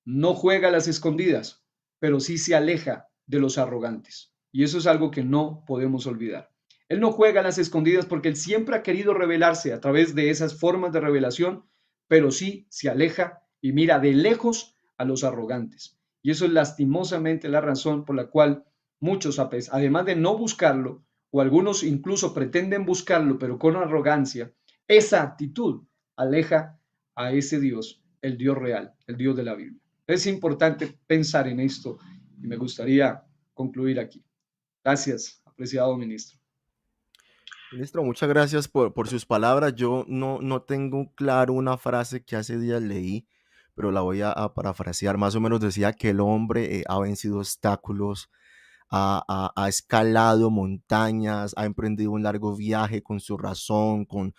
no juega a las escondidas, pero sí se aleja de los arrogantes. Y eso es algo que no podemos olvidar. Él no juega a las escondidas porque él siempre ha querido revelarse a través de esas formas de revelación, pero sí se aleja y mira de lejos a los arrogantes. Y eso es lastimosamente la razón por la cual muchos, además de no buscarlo, o algunos incluso pretenden buscarlo, pero con arrogancia, esa actitud aleja a ese Dios, el Dios real, el Dios de la Biblia. Es importante pensar en esto y me gustaría concluir aquí. Gracias, apreciado ministro. Ministro, muchas gracias por sus palabras. Yo no tengo claro una frase que hace días leí, pero la voy a parafrasear. Más o menos decía que el hombre ha vencido obstáculos, ha escalado montañas, ha emprendido un largo viaje con su razón, con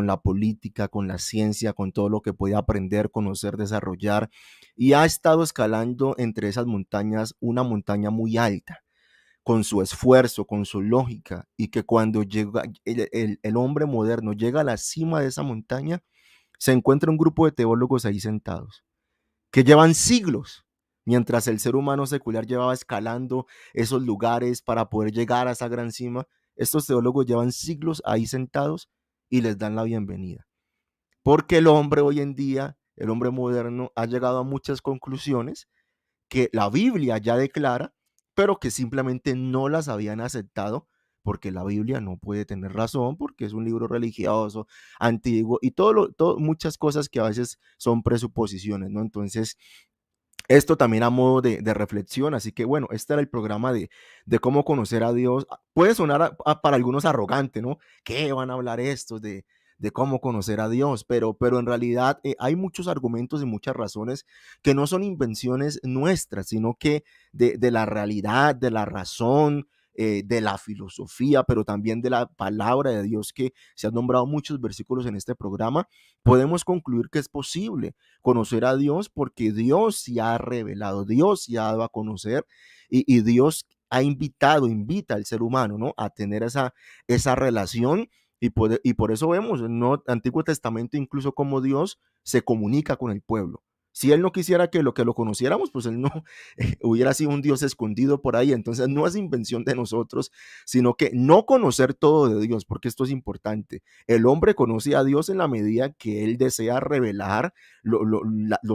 la política, con la ciencia, con todo lo que puede aprender, conocer, desarrollar, y ha estado escalando entre esas montañas una montaña muy alta, con su esfuerzo, con su lógica, y que cuando llega el hombre moderno llega a la cima de esa montaña, se encuentra un grupo de teólogos ahí sentados que llevan siglos, mientras el ser humano secular llevaba escalando esos lugares para poder llegar a esa gran cima. Estos teólogos llevan siglos ahí sentados y les dan la bienvenida, porque el hombre hoy en día el hombre moderno ha llegado a muchas conclusiones que la Biblia ya declara, pero que simplemente no las habían aceptado porque la Biblia no puede tener razón, porque es un libro religioso, antiguo y muchas cosas que a veces son presuposiciones, ¿no? Entonces, esto también a modo de reflexión, así que bueno, este era el programa de cómo conocer a Dios. Puede sonar para algunos arrogante, ¿no? ¿Qué van a hablar estos de cómo conocer a Dios? Pero en realidad hay muchos argumentos y muchas razones que no son invenciones nuestras, sino que de la realidad, de la razón, de la filosofía, pero también de la palabra de Dios, que se han nombrado muchos versículos en este programa, podemos concluir que es posible conocer a Dios porque Dios se ha revelado, Dios se ha dado a conocer y Dios invita al ser humano, ¿no? A tener esa relación y por eso vemos en el Antiguo Testamento incluso cómo Dios se comunica con el pueblo. Si él no quisiera que lo conociéramos, pues él no hubiera sido un Dios escondido por ahí. Entonces no es invención de nosotros, sino que no conocer todo de Dios, porque esto es importante. El hombre conoce a Dios en la medida que él desea revelar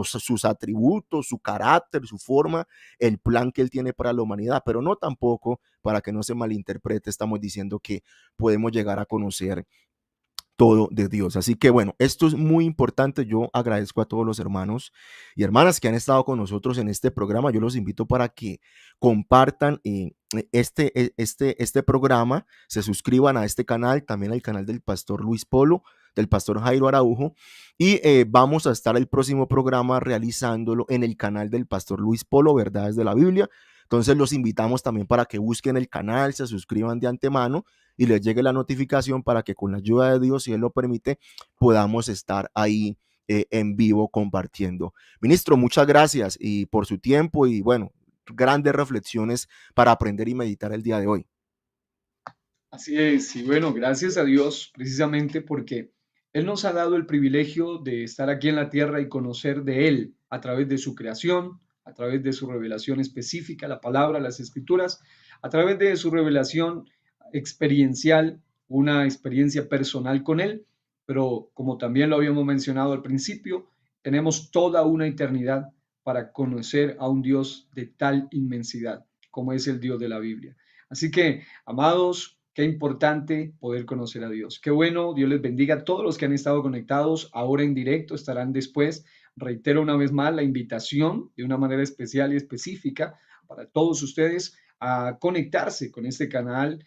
sus atributos, su carácter, su forma, el plan que él tiene para la humanidad, pero no tampoco, para que no se malinterprete, estamos diciendo que podemos llegar a conocer todo de Dios. Así que bueno, esto es muy importante. Yo agradezco a todos los hermanos y hermanas que han estado con nosotros en este programa. Yo los invito para que compartan este programa, se suscriban a este canal, también al canal del pastor Luis Polo, del pastor Jairo Araujo, y vamos a estar el próximo programa realizándolo en el canal del pastor Luis Polo, Verdades de la Biblia. Entonces los invitamos también para que busquen el canal, se suscriban de antemano y les llegue la notificación para que con la ayuda de Dios, si Él lo permite, podamos estar ahí en vivo compartiendo. Ministro, muchas gracias y por su tiempo y bueno, grandes reflexiones para aprender y meditar el día de hoy. Así es, y bueno, gracias a Dios precisamente porque Él nos ha dado el privilegio de estar aquí en la tierra y conocer de Él a través de su creación, a través de su revelación específica, la palabra, las escrituras, a través de su revelación experiencial, una experiencia personal con Él, pero como también lo habíamos mencionado al principio, tenemos toda una eternidad para conocer a un Dios de tal inmensidad como es el Dios de la Biblia. Así que, amados, qué importante poder conocer a Dios. Qué bueno, Dios les bendiga a todos los que han estado conectados ahora en directo, estarán después. Reitero una vez más la invitación de una manera especial y específica para todos ustedes a conectarse con este canal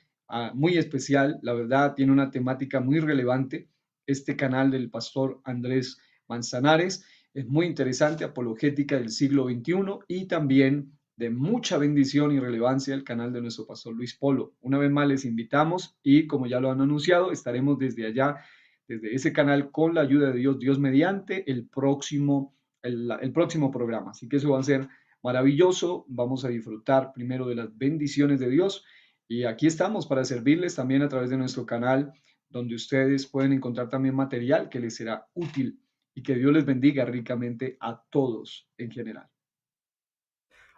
muy especial. La verdad, tiene una temática muy relevante. Este canal del pastor Andrés Manzanares es muy interesante, apologética del siglo XXI y también de mucha bendición y relevancia el canal de nuestro pastor Luis Polo. Una vez más les invitamos y como ya lo han anunciado, estaremos desde allá, desde ese canal con la ayuda de Dios, Dios mediante el próximo programa. Así que eso va a ser maravilloso. Vamos a disfrutar primero de las bendiciones de Dios y aquí estamos para servirles también a través de nuestro canal donde ustedes pueden encontrar también material que les será útil y que Dios les bendiga ricamente a todos en general.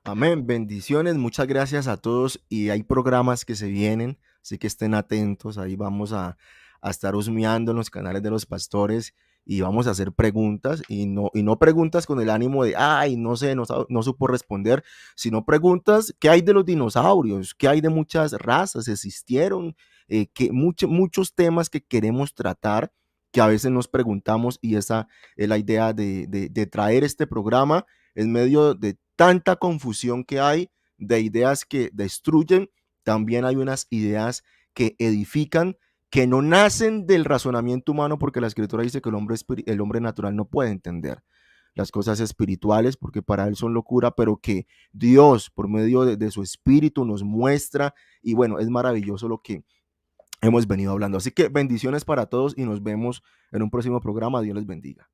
Amén, bendiciones, muchas gracias a todos y hay programas que se vienen, así que estén atentos, ahí vamos a estar husmeando en los canales de los pastores y vamos a hacer preguntas y no preguntas con el ánimo de, ay, no sé, no supo responder, sino preguntas, ¿qué hay de los dinosaurios? ¿Qué hay de muchas razas? ¿Existieron? Muchos temas que queremos tratar, que a veces nos preguntamos y esa es la idea de traer este programa en medio de tanta confusión que hay, de ideas que destruyen, también hay unas ideas que edifican, que no nacen del razonamiento humano, porque la escritura dice que el hombre natural no puede entender las cosas espirituales, porque para él son locura, pero que Dios, por medio de su espíritu, nos muestra, y bueno, es maravilloso lo que hemos venido hablando. Así que bendiciones para todos y nos vemos en un próximo programa. Dios les bendiga.